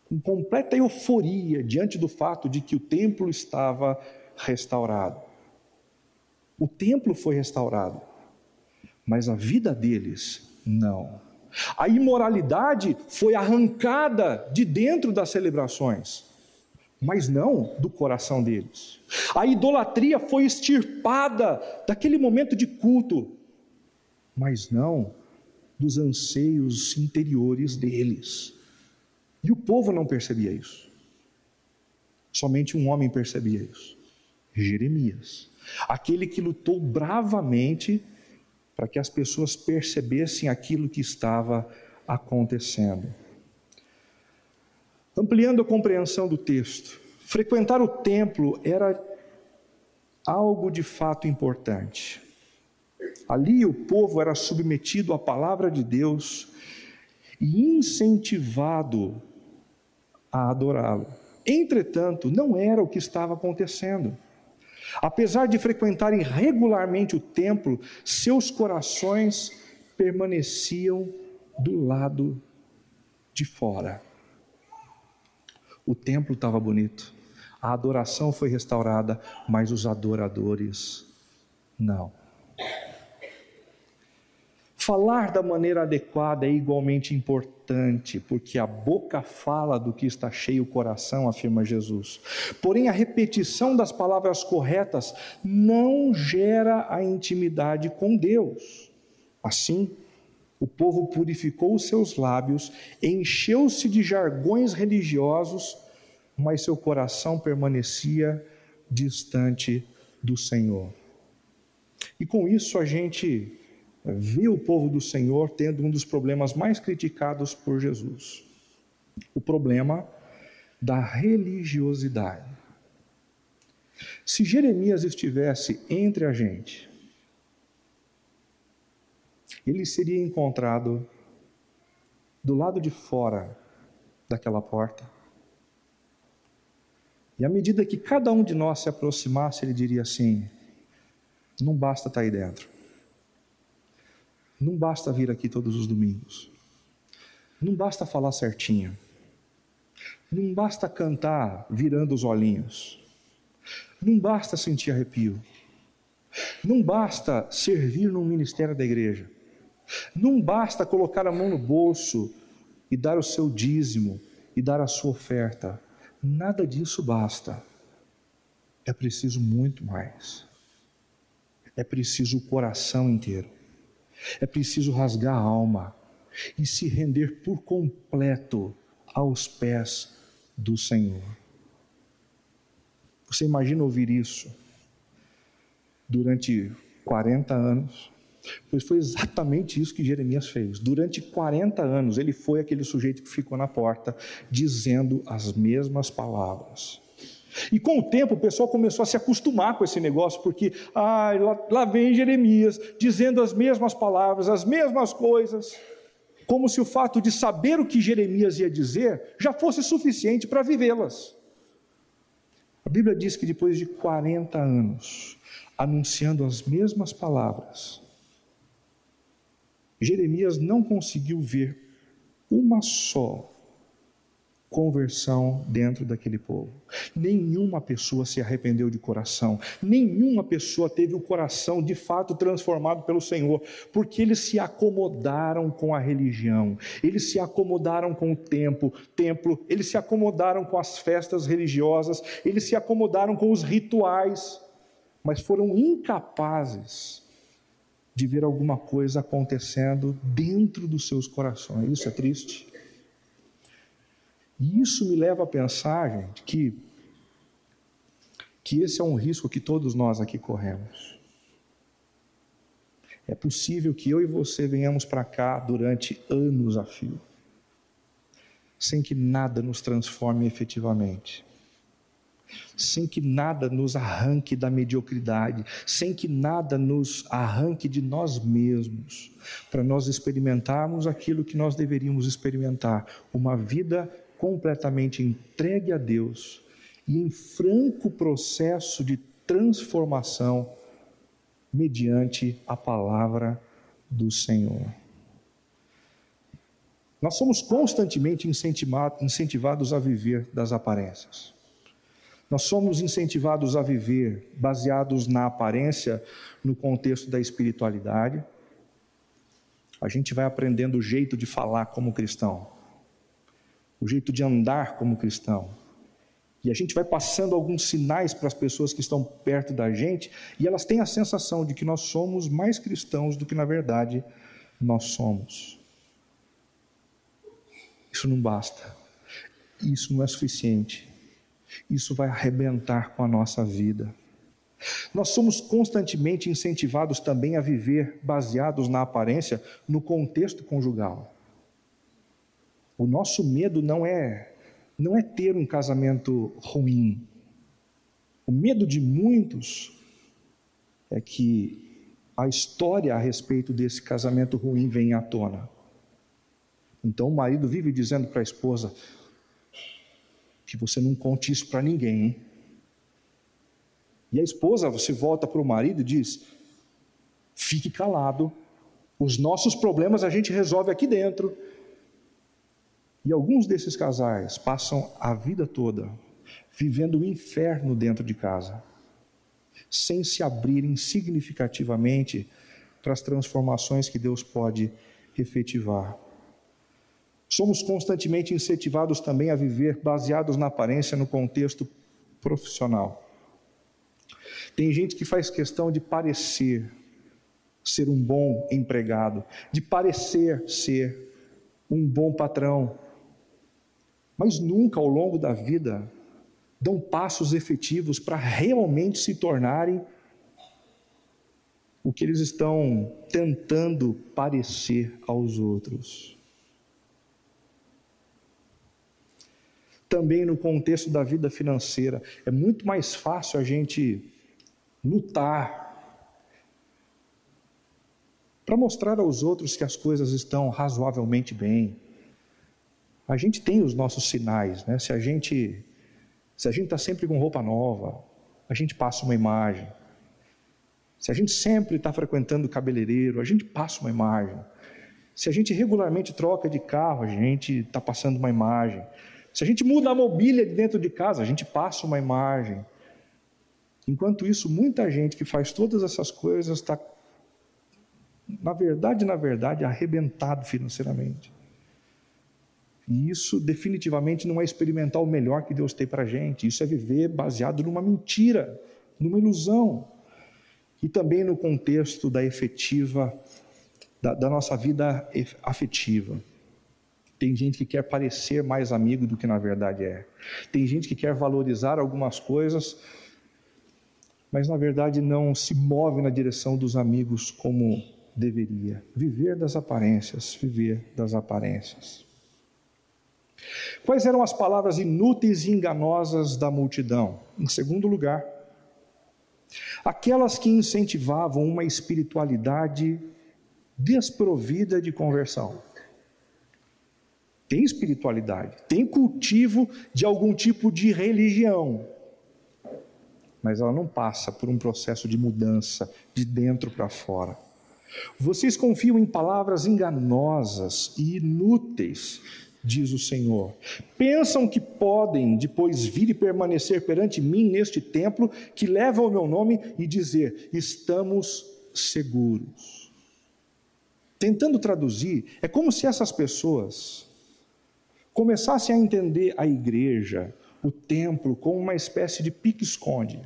com completa euforia diante do fato de que o templo estava restaurado. O templo foi restaurado, mas a vida deles não. A imoralidade foi arrancada de dentro das celebrações, mas não do coração deles. A idolatria foi extirpada daquele momento de culto, mas não dos anseios interiores deles. E o povo não percebia isso. Somente um homem percebia isso: Jeremias, aquele que lutou bravamente para que as pessoas percebessem aquilo que estava acontecendo. Ampliando a compreensão do texto, frequentar o templo era algo de fato importante. Ali o povo era submetido à palavra de Deus e incentivado a adorá-lo. Entretanto, não era o que estava acontecendo. Apesar de frequentarem regularmente o templo, seus corações permaneciam do lado de fora. O templo estava bonito, a adoração foi restaurada, mas os adoradores não. Falar da maneira adequada é igualmente importante, porque a boca fala do que está cheio o coração, afirma Jesus. Porém, a repetição das palavras corretas não gera a intimidade com Deus. Assim, o povo purificou os seus lábios, encheu-se de jargões religiosos, mas seu coração permanecia distante do Senhor. E com isso a gente vê o povo do Senhor tendo um dos problemas mais criticados por Jesus: o problema da religiosidade. Se Jeremias estivesse entre a gente, ele seria encontrado do lado de fora daquela porta. E à medida que cada um de nós se aproximasse, ele diria assim: não basta estar aí dentro. Não basta vir aqui todos os domingos. Não basta falar certinho. Não basta cantar virando os olhinhos. Não basta sentir arrepio. Não basta servir no ministério da igreja. Não basta colocar a mão no bolso e dar o seu dízimo e dar a sua oferta. Nada disso basta. É preciso muito mais. É preciso o coração inteiro. É preciso rasgar a alma e se render por completo aos pés do Senhor. Você imagina ouvir isso durante 40 anos? Pois foi exatamente isso que Jeremias fez. Durante 40 anos ele foi aquele sujeito que ficou na porta dizendo as mesmas palavras. E com o tempo o pessoal começou a se acostumar com esse negócio, porque lá vem Jeremias dizendo as mesmas palavras, as mesmas coisas, como se o fato de saber o que Jeremias ia dizer já fosse suficiente para vivê-las. A Bíblia diz que depois de 40 anos, anunciando as mesmas palavras, Jeremias não conseguiu ver uma só conversão dentro daquele povo. Nenhuma pessoa se arrependeu de coração, nenhuma pessoa teve o coração de fato transformado pelo Senhor, porque eles se acomodaram com a religião, eles se acomodaram com o templo, eles se acomodaram com as festas religiosas, eles se acomodaram com os rituais, mas foram incapazes de ver alguma coisa acontecendo dentro dos seus corações. Isso é triste. E isso me leva a pensar, gente, que esse é um risco que todos nós aqui corremos. É possível que eu e você venhamos para cá durante anos a fio, sem que nada nos transforme efetivamente, sem que nada nos arranque da mediocridade, sem que nada nos arranque de nós mesmos, para nós experimentarmos aquilo que nós deveríamos experimentar, uma vida completamente entregue a Deus e em franco processo de transformação mediante a palavra do Senhor. Nós somos constantemente incentivados a viver das aparências. Nós somos incentivados a viver baseados na aparência, no contexto da espiritualidade. A gente vai aprendendo o jeito de falar como cristão, o jeito de andar como cristão. E a gente vai passando alguns sinais para as pessoas que estão perto da gente, e elas têm a sensação de que nós somos mais cristãos do que na verdade nós somos. Isso não basta. Isso não é suficiente. Isso vai arrebentar com a nossa vida. Nós somos constantemente incentivados também a viver baseados na aparência no contexto conjugal. O nosso medo não é ter um casamento ruim. O medo de muitos é que a história a respeito desse casamento ruim venha à tona. Então o marido vive dizendo para a esposa: que você não conte isso para ninguém, hein? E a esposa, você volta para o marido e diz: fique calado, os nossos problemas a gente resolve aqui dentro. E alguns desses casais passam a vida toda vivendo o inferno dentro de casa, sem se abrirem significativamente para as transformações que Deus pode efetivar. Somos constantemente incentivados também a viver baseados na aparência no contexto profissional. Tem gente que faz questão de parecer ser um bom empregado, de parecer ser um bom patrão, mas nunca ao longo da vida dão passos efetivos para realmente se tornarem o que eles estão tentando parecer aos outros. Também no contexto da vida financeira, é muito mais fácil a gente lutar para mostrar aos outros que as coisas estão razoavelmente bem. A gente tem os nossos sinais, né? Se a gente está sempre com roupa nova, a gente passa uma imagem. Se a gente sempre está frequentando o cabeleireiro, a gente passa uma imagem. Se a gente regularmente troca de carro, a gente está passando uma imagem. Se a gente muda a mobília de dentro de casa, a gente passa uma imagem. Enquanto isso, muita gente que faz todas essas coisas está, na verdade, arrebentado financeiramente. E isso definitivamente não é experimentar o melhor que Deus tem para a gente. Isso é viver baseado numa mentira, numa ilusão. E também no contexto da nossa vida afetiva. Tem gente que quer parecer mais amigo do que na verdade é. Tem gente que quer valorizar algumas coisas, mas na verdade não se move na direção dos amigos como deveria. Viver das aparências. Quais eram as palavras inúteis e enganosas da multidão? Em segundo lugar, aquelas que incentivavam uma espiritualidade desprovida de conversão. Tem espiritualidade, tem cultivo de algum tipo de religião, mas ela não passa por um processo de mudança de dentro para fora. Vocês confiam em palavras enganosas e inúteis, diz o Senhor. Pensam que podem depois vir e permanecer perante mim neste templo que leva o meu nome e dizer: estamos seguros. Tentando traduzir, é como se essas pessoas começassem a entender a igreja, o templo, como uma espécie de pique-esconde.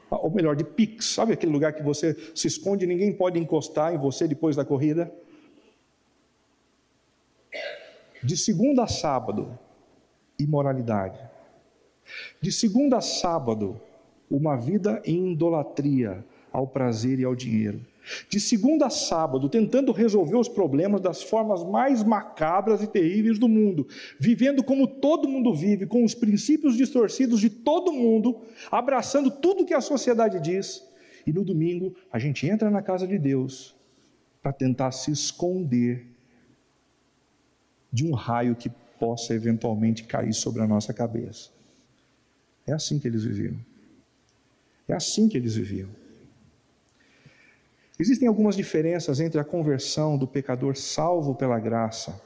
Ou melhor, de piques. Sabe aquele lugar que você se esconde e ninguém pode encostar em você depois da corrida? De segunda a sábado, imoralidade. De segunda a sábado, uma vida em idolatria ao prazer e ao dinheiro. De segunda a sábado, tentando resolver os problemas das formas mais macabras e terríveis do mundo, vivendo como todo mundo vive, com os princípios distorcidos de todo mundo, abraçando tudo que a sociedade diz, e no domingo a gente entra na casa de Deus para tentar se esconder de um raio que possa eventualmente cair sobre a nossa cabeça. É assim que eles viviam. É assim que eles viviam. Existem algumas diferenças entre a conversão do pecador salvo pela graça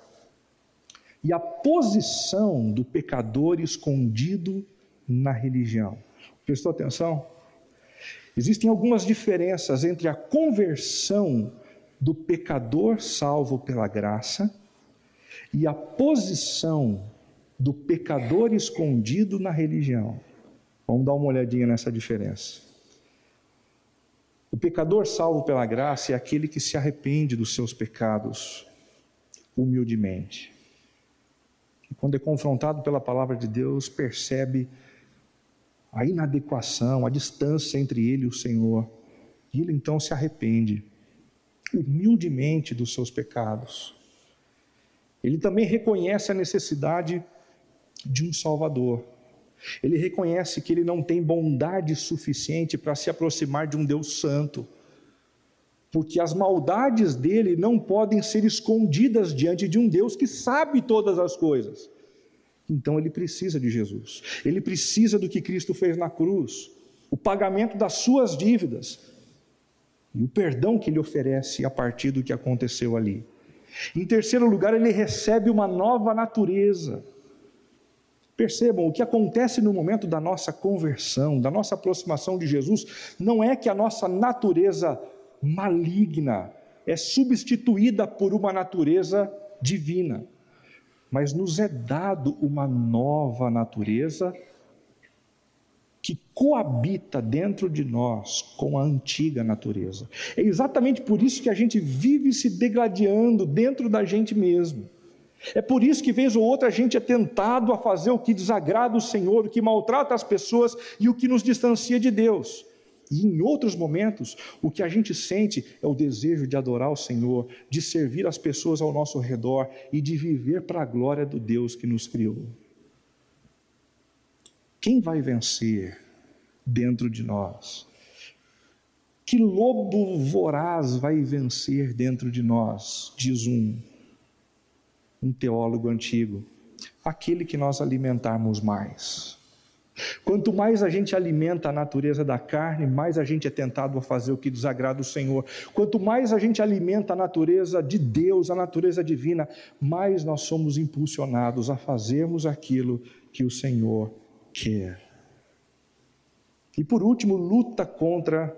e a posição do pecador escondido na religião. Prestou atenção? Existem algumas diferenças entre a conversão do pecador salvo pela graça e a posição do pecador escondido na religião. Vamos dar uma olhadinha nessa diferença. O pecador salvo pela graça é aquele que se arrepende dos seus pecados humildemente. E quando é confrontado pela palavra de Deus, percebe a inadequação, a distância entre ele e o Senhor. E ele então se arrepende humildemente dos seus pecados. Ele também reconhece a necessidade de um Salvador. Ele reconhece que ele não tem bondade suficiente para se aproximar de um Deus santo, porque as maldades dele não podem ser escondidas diante de um Deus que sabe todas as coisas. Então ele precisa de Jesus. Ele precisa do que Cristo fez na cruz, o pagamento das suas dívidas e o perdão que ele oferece a partir do que aconteceu ali. Em terceiro lugar, ele recebe uma nova natureza. Percebam, o que acontece no momento da nossa conversão, da nossa aproximação de Jesus, não é que a nossa natureza maligna é substituída por uma natureza divina, mas nos é dado uma nova natureza que coabita dentro de nós com a antiga natureza. É exatamente por isso que a gente vive se degladiando dentro da gente mesmo. É por isso que vez ou outra a gente é tentado a fazer o que desagrada o Senhor, o que maltrata as pessoas e o que nos distancia de Deus. E em outros momentos, o que a gente sente é o desejo de adorar o Senhor, de servir as pessoas ao nosso redor e de viver para a glória do Deus que nos criou. Quem vai vencer dentro de nós? Que lobo voraz vai vencer dentro de nós? Diz um teólogo antigo. Aquele que nós alimentarmos mais. Quanto mais a gente alimenta a natureza da carne, mais a gente é tentado a fazer o que desagrada o Senhor. Quanto mais a gente alimenta a natureza de Deus, a natureza divina, mais nós somos impulsionados a fazermos aquilo que o Senhor quer. E por último, luta contra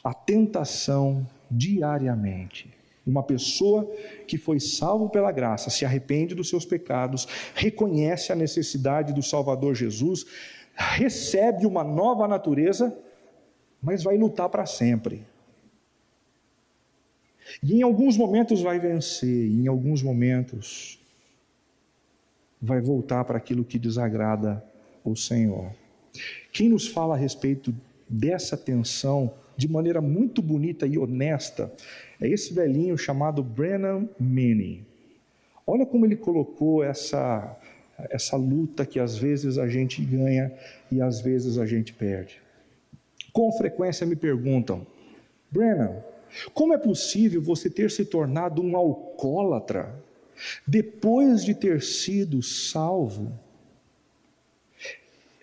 a tentação diariamente. Uma pessoa que foi salvo pela graça, se arrepende dos seus pecados, reconhece a necessidade do Salvador Jesus, recebe uma nova natureza, mas vai lutar para sempre. E em alguns momentos vai vencer, e em alguns momentos vai voltar para aquilo que desagrada o Senhor. Quem nos fala a respeito dessa tensão de maneira muito bonita e honesta é esse velhinho chamado Brennan Manning. Olha como ele colocou essa luta que às vezes a gente ganha e às vezes a gente perde. Com frequência me perguntam: Brennan, como é possível você ter se tornado um alcoólatra depois de ter sido salvo?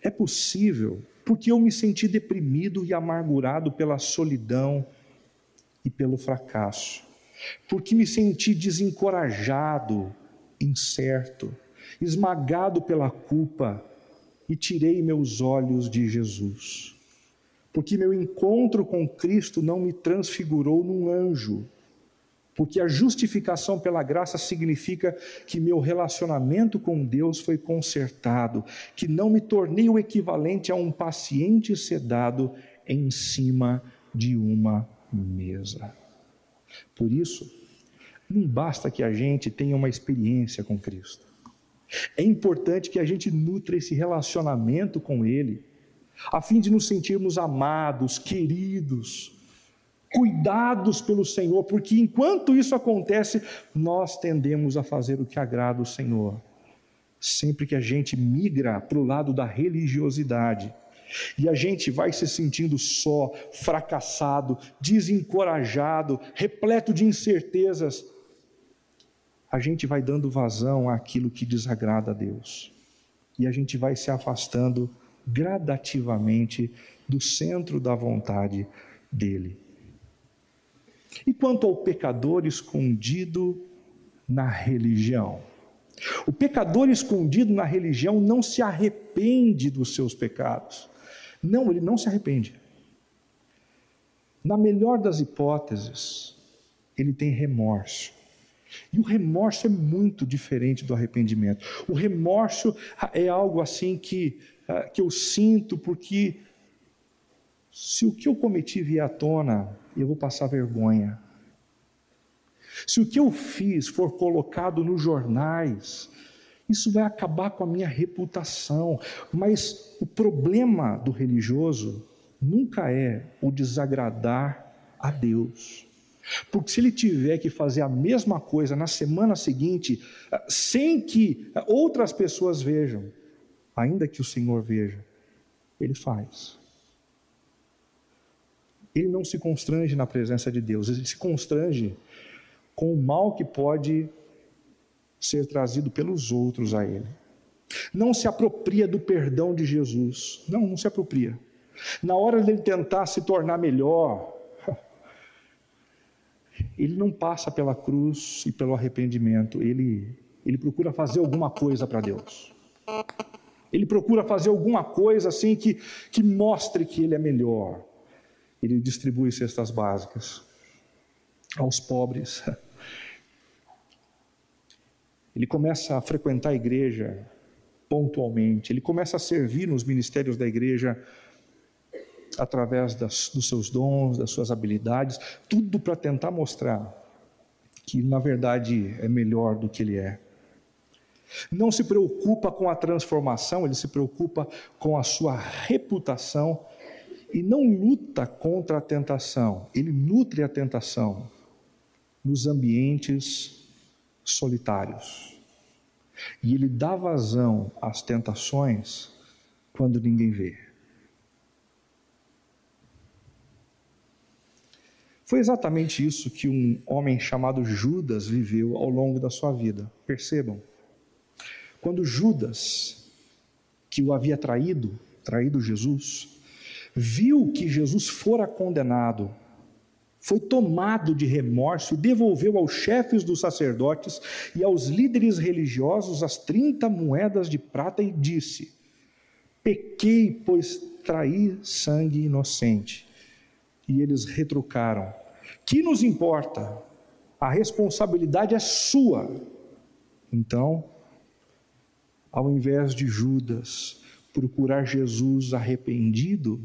É possível porque eu me senti deprimido e amargurado pela solidão e pelo fracasso, porque me senti desencorajado, incerto, esmagado pela culpa e tirei meus olhos de Jesus, porque meu encontro com Cristo não me transfigurou num anjo, porque a justificação pela graça significa que meu relacionamento com Deus foi consertado, que não me tornei o equivalente a um paciente sedado em cima de uma mesa. Por isso, não basta que a gente tenha uma experiência com Cristo. É importante que a gente nutra esse relacionamento com Ele, a fim de nos sentirmos amados, queridos, cuidados pelo Senhor, porque enquanto isso acontece, nós tendemos a fazer o que agrada o Senhor. Sempre que a gente migra para o lado da religiosidade, e a gente vai se sentindo só, fracassado, desencorajado, repleto de incertezas, a gente vai dando vazão àquilo que desagrada a Deus. E a gente vai se afastando gradativamente do centro da vontade dEle. E quanto ao pecador escondido na religião? O pecador escondido na religião não se arrepende dos seus pecados. Não, ele não se arrepende. Na melhor das hipóteses, ele tem remorso. E o remorso é muito diferente do arrependimento. O remorso é algo assim que eu sinto porque se o que eu cometi vier à tona, eu vou passar vergonha. Se o que eu fiz for colocado nos jornais, isso vai acabar com a minha reputação. Mas o problema do religioso nunca é o desagradar a Deus. Porque se ele tiver que fazer a mesma coisa na semana seguinte, sem que outras pessoas vejam, ainda que o Senhor veja, ele faz. Ele não se constrange na presença de Deus, ele se constrange com o mal que pode ser trazido pelos outros a ele. não se apropria do perdão de Jesus. Não se apropria. Na hora dele tentar se tornar melhor, ele não passa pela cruz e pelo arrependimento. Ele procura fazer alguma coisa para Deus. Ele procura fazer alguma coisa assim que mostre que ele é melhor. Ele distribui cestas básicas aos pobres. Ele começa a frequentar a igreja pontualmente. Ele começa a servir nos ministérios da igreja através dos seus dons, das suas habilidades, tudo para tentar mostrar que na verdade é melhor do que ele é. Não se preocupa com a transformação, ele se preocupa com a sua reputação e não luta contra a tentação. Ele nutre a tentação nos ambientes solitários. E ele dá vazão às tentações quando ninguém vê. Foi exatamente isso que um homem chamado Judas viveu ao longo da sua vida. Percebam, quando Judas, que o havia traído Jesus, viu que Jesus fora condenado, foi tomado de remorso e devolveu aos chefes dos sacerdotes e aos líderes religiosos as 30 moedas de prata e disse: pequei, pois traí sangue inocente. E eles retrucaram: que nos importa? A responsabilidade é sua. Então, ao invés de Judas procurar Jesus arrependido,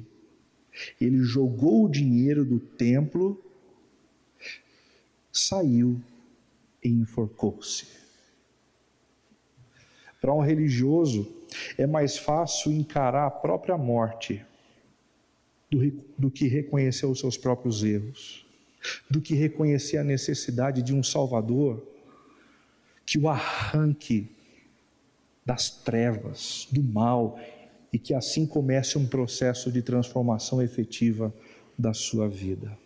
ele jogou o dinheiro do templo, saiu e enforcou-se. Para um religioso, é mais fácil encarar a própria morte do que reconhecer os seus próprios erros, do que reconhecer a necessidade de um Salvador que o arranque das trevas, do mal, e que assim comece um processo de transformação efetiva da sua vida.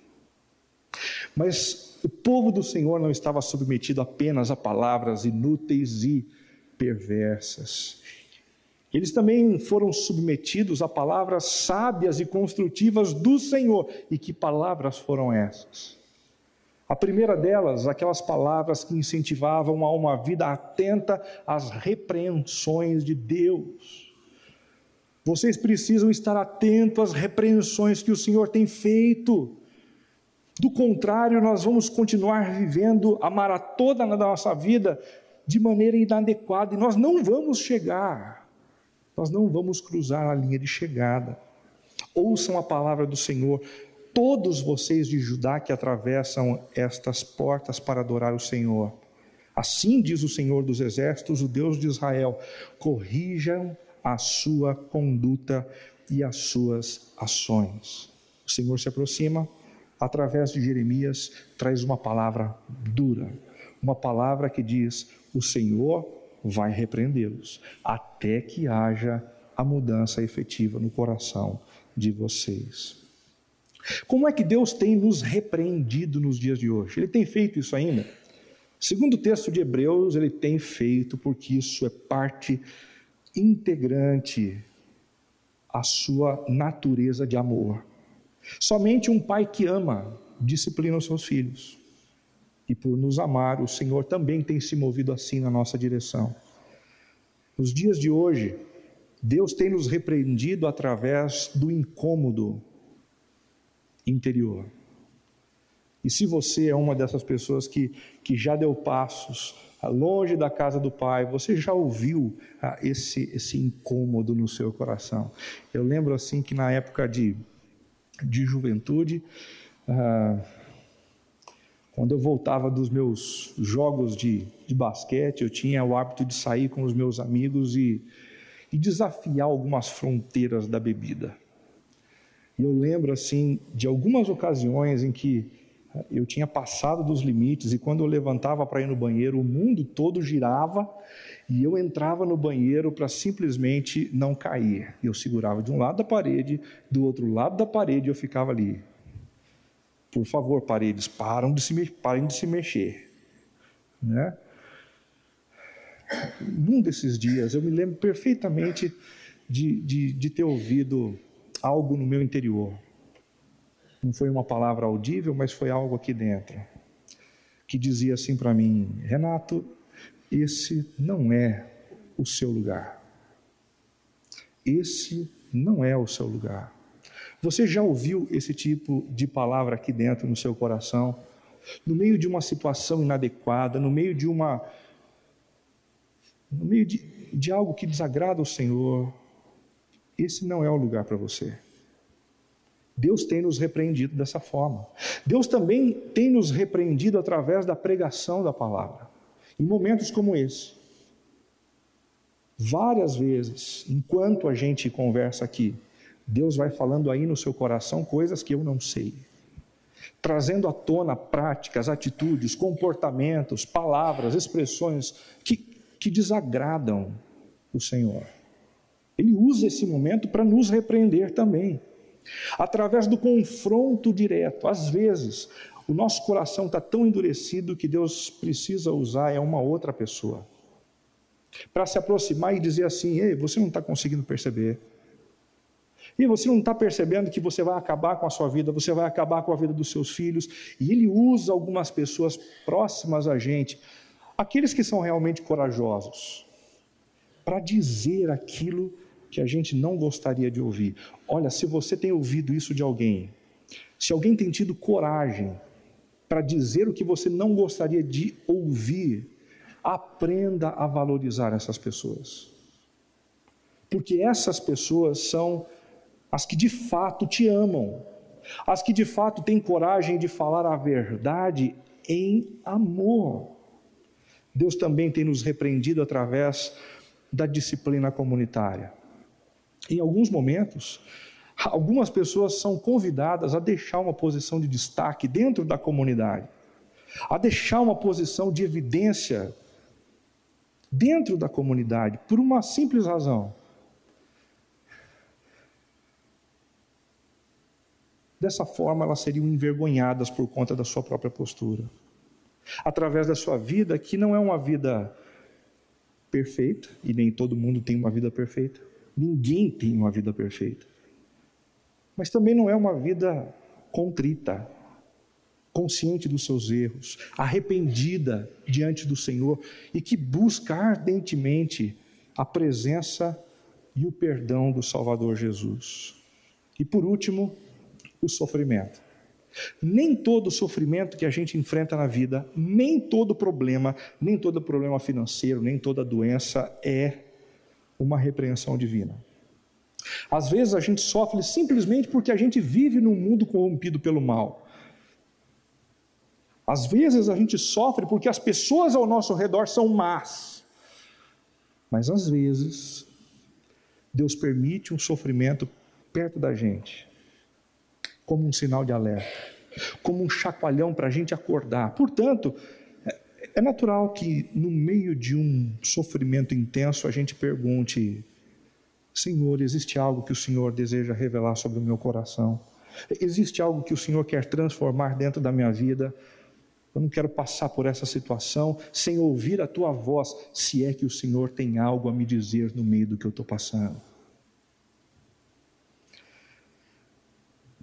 Mas o povo do Senhor não estava submetido apenas a palavras inúteis e perversas. Eles também foram submetidos a palavras sábias e construtivas do Senhor. E que palavras foram essas? A primeira delas, aquelas palavras que incentivavam a uma vida atenta às repreensões de Deus. Vocês precisam estar atentos às repreensões que o Senhor tem feito. Do contrário, nós vamos continuar vivendo a maratona da nossa vida de maneira inadequada e nós não vamos chegar. Nós não vamos cruzar a linha de chegada. Ouçam a palavra do Senhor, todos vocês de Judá que atravessam estas portas para adorar o Senhor. Assim diz o Senhor dos Exércitos, o Deus de Israel: corrijam a sua conduta e as suas ações. O Senhor se aproxima, através de Jeremias, traz uma palavra dura, uma palavra que diz: o Senhor vai repreendê-los, até que haja a mudança efetiva no coração de vocês. Como é que Deus tem nos repreendido nos dias de hoje? Ele tem feito isso ainda? Segundo o texto de Hebreus, ele tem feito porque isso é parte integrante à sua natureza de amor. Somente um pai que ama disciplina os seus filhos. E por nos amar, o Senhor também tem se movido assim na nossa direção. Nos dias de hoje, Deus tem nos repreendido através do incômodo interior. E se você é uma dessas pessoas que já deu passos longe da casa do Pai, você já ouviu esse incômodo no seu coração. Eu lembro assim que na época de juventude, quando eu voltava dos meus jogos de basquete, eu tinha o hábito de sair com os meus amigos e desafiar algumas fronteiras da bebida. E eu lembro assim de algumas ocasiões em que eu tinha passado dos limites e quando eu levantava para ir no banheiro, o mundo todo girava e eu entrava no banheiro para simplesmente não cair. Eu segurava de um lado da parede, do outro lado da parede eu ficava ali. Por favor, paredes, parem de se mexer. Né? num desses dias, eu me lembro perfeitamente de ter ouvido algo no meu interior. Não foi uma palavra audível, mas foi algo aqui dentro, que dizia assim para mim: Renato, esse não é o seu lugar. Esse não é o seu lugar. Você já ouviu esse tipo de palavra aqui dentro no seu coração? No meio de uma situação inadequada, no meio de algo que desagrada o Senhor, esse não é o lugar para você. Deus tem nos repreendido dessa forma. Deus também tem nos repreendido através da pregação da palavra. Em momentos como esse, várias vezes, enquanto a gente conversa aqui, Deus vai falando aí no seu coração coisas que eu não sei, trazendo à tona práticas, atitudes, comportamentos, palavras, expressões que desagradam o Senhor. Ele usa esse momento para nos repreender também, através do confronto direto. Às vezes, o nosso coração está tão endurecido que Deus precisa usar uma outra pessoa para se aproximar e dizer assim: ei, você não está conseguindo perceber? E você não está percebendo que você vai acabar com a sua vida, você vai acabar com a vida dos seus filhos? E Ele usa algumas pessoas próximas a gente, aqueles que são realmente corajosos, para dizer aquilo que a gente não gostaria de ouvir. Olha, se você tem ouvido isso de alguém, se alguém tem tido coragem para dizer o que você não gostaria de ouvir, aprenda a valorizar essas pessoas. Porque essas pessoas são as que de fato te amam, as que de fato têm coragem de falar a verdade em amor. Deus também tem nos repreendido através da disciplina comunitária. Em alguns momentos, algumas pessoas são convidadas a deixar uma posição de destaque dentro da comunidade, a deixar uma posição de evidência dentro da comunidade, por uma simples razão. Dessa forma, elas seriam envergonhadas por conta da sua própria postura, através da sua vida, que não é uma vida perfeita, e nem todo mundo tem uma vida perfeita, ninguém tem uma vida perfeita, mas também não é uma vida contrita, consciente dos seus erros, arrependida diante do Senhor e que busca ardentemente a presença e o perdão do Salvador Jesus. E por último, o sofrimento. Nem todo sofrimento que a gente enfrenta na vida, nem todo problema financeiro, nem toda doença é uma repreensão divina. Às vezes a gente sofre simplesmente porque a gente vive num mundo corrompido pelo mal. Às vezes a gente sofre porque as pessoas ao nosso redor são más. Mas às vezes Deus permite um sofrimento perto da gente, como um sinal de alerta, como um chacoalhão para a gente acordar. Portanto, é natural que no meio de um sofrimento intenso a gente pergunte: Senhor, existe algo que o Senhor deseja revelar sobre o meu coração? Existe algo que o Senhor quer transformar dentro da minha vida? Eu não quero passar por essa situação sem ouvir a tua voz, se é que o Senhor tem algo a me dizer no meio do que eu estou passando.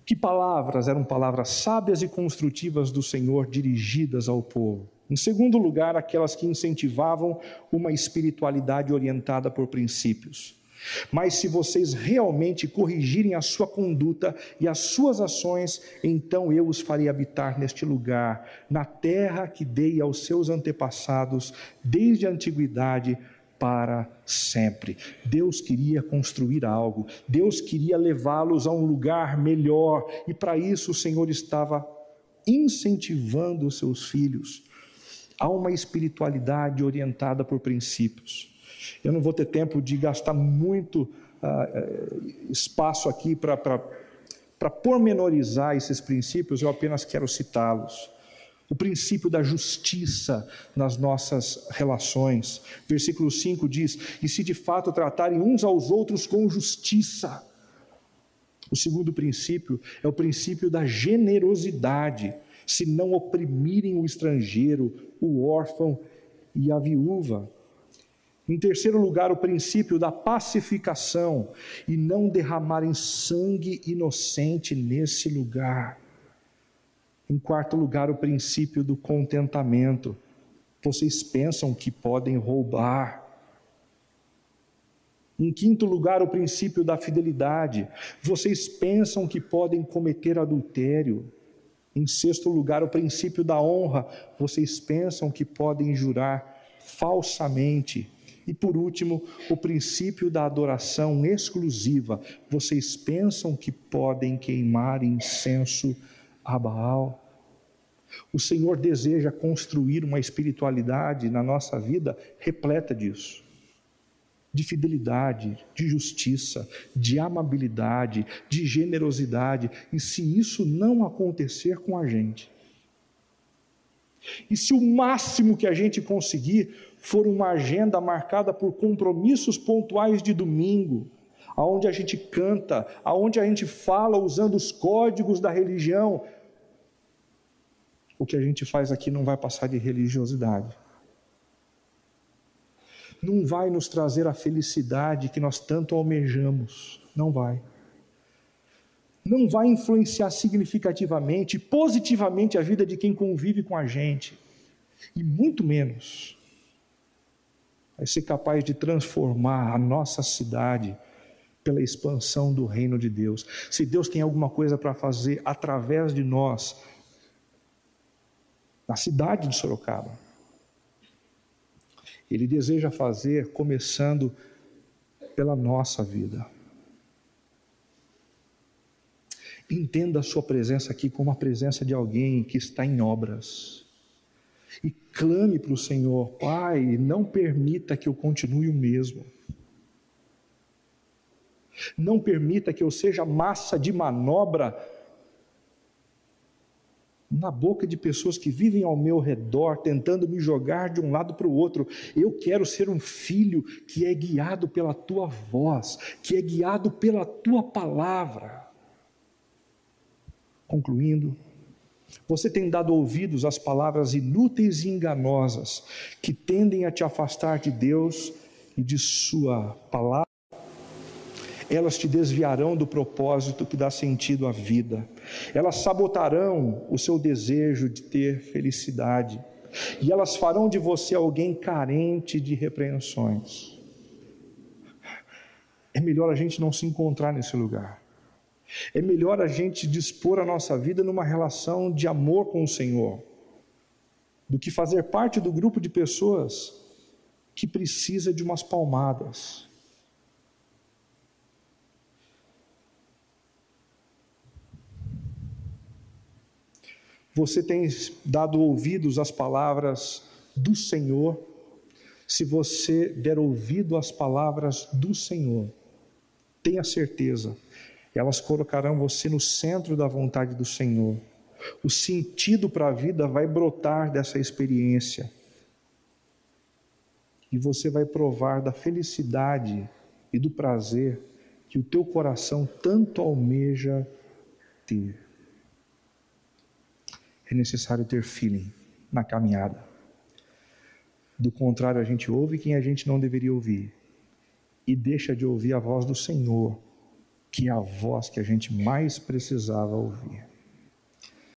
Que palavras eram palavras sábias e construtivas do Senhor dirigidas ao povo? Em segundo lugar, aquelas que incentivavam uma espiritualidade orientada por princípios. Mas se vocês realmente corrigirem a sua conduta e as suas ações, então eu os farei habitar neste lugar, na terra que dei aos seus antepassados desde a antiguidade para sempre. Deus queria construir algo, Deus queria levá-los a um lugar melhor, e para isso o Senhor estava incentivando os seus filhos a uma espiritualidade orientada por princípios. Eu não vou ter tempo de gastar muito espaço aqui para pormenorizar esses princípios, eu apenas quero citá-los. O princípio da justiça nas nossas relações. Versículo 5 diz: e se de fato tratarem uns aos outros com justiça. O segundo princípio é o princípio da generosidade, se não oprimirem o estrangeiro, o órfão e a viúva. Em terceiro lugar, o princípio da pacificação e não derramarem sangue inocente nesse lugar. Em quarto lugar, o princípio do contentamento. Vocês pensam que podem roubar. Em quinto lugar, o princípio da fidelidade. Vocês pensam que podem cometer adultério. Em sexto lugar, o princípio da honra. Vocês pensam que podem jurar falsamente. E por último, o princípio da adoração exclusiva. Vocês pensam que podem queimar incenso a Baal. O Senhor deseja construir uma espiritualidade na nossa vida repleta disso. De fidelidade, de justiça, de amabilidade, de generosidade. E se isso não acontecer com a gente, e se o máximo que a gente conseguir for uma agenda marcada por compromissos pontuais de domingo, aonde a gente canta, aonde a gente fala usando os códigos da religião, o que a gente faz aqui não vai passar de religiosidade. Não vai nos trazer a felicidade que nós tanto almejamos. Não vai. Não vai influenciar significativamente, positivamente a vida de quem convive com a gente. E muito menos vai ser capaz de transformar a nossa cidade pela expansão do reino de Deus. Se Deus tem alguma coisa para fazer através de nós, na cidade de Sorocaba, Ele deseja fazer começando pela nossa vida. Entenda a sua presença aqui como a presença de alguém que está em obras. E clame para o Senhor: Pai, não permita que eu continue o mesmo. Não permita que eu seja massa de manobra na boca de pessoas que vivem ao meu redor, tentando me jogar de um lado para o outro. Eu quero ser um filho que é guiado pela Tua voz, que é guiado pela Tua palavra. Concluindo, você tem dado ouvidos às palavras inúteis e enganosas que tendem a te afastar de Deus e de Sua palavra. Elas te desviarão do propósito que dá sentido à vida. Elas sabotarão o seu desejo de ter felicidade. E elas farão de você alguém carente de repreensões. É melhor a gente não se encontrar nesse lugar. É melhor a gente dispor a nossa vida numa relação de amor com o Senhor, do que fazer parte do grupo de pessoas que precisa de umas palmadas. Você tem dado ouvidos às palavras do Senhor? Se você der ouvido às palavras do Senhor, tenha certeza, elas colocarão você no centro da vontade do Senhor. O sentido para a vida vai brotar dessa experiência. E você vai provar da felicidade e do prazer que o teu coração tanto almeja ter. É necessário ter feeling na caminhada. Do contrário, a gente ouve quem a gente não deveria ouvir e deixa de ouvir a voz do Senhor, que é a voz que a gente mais precisava ouvir.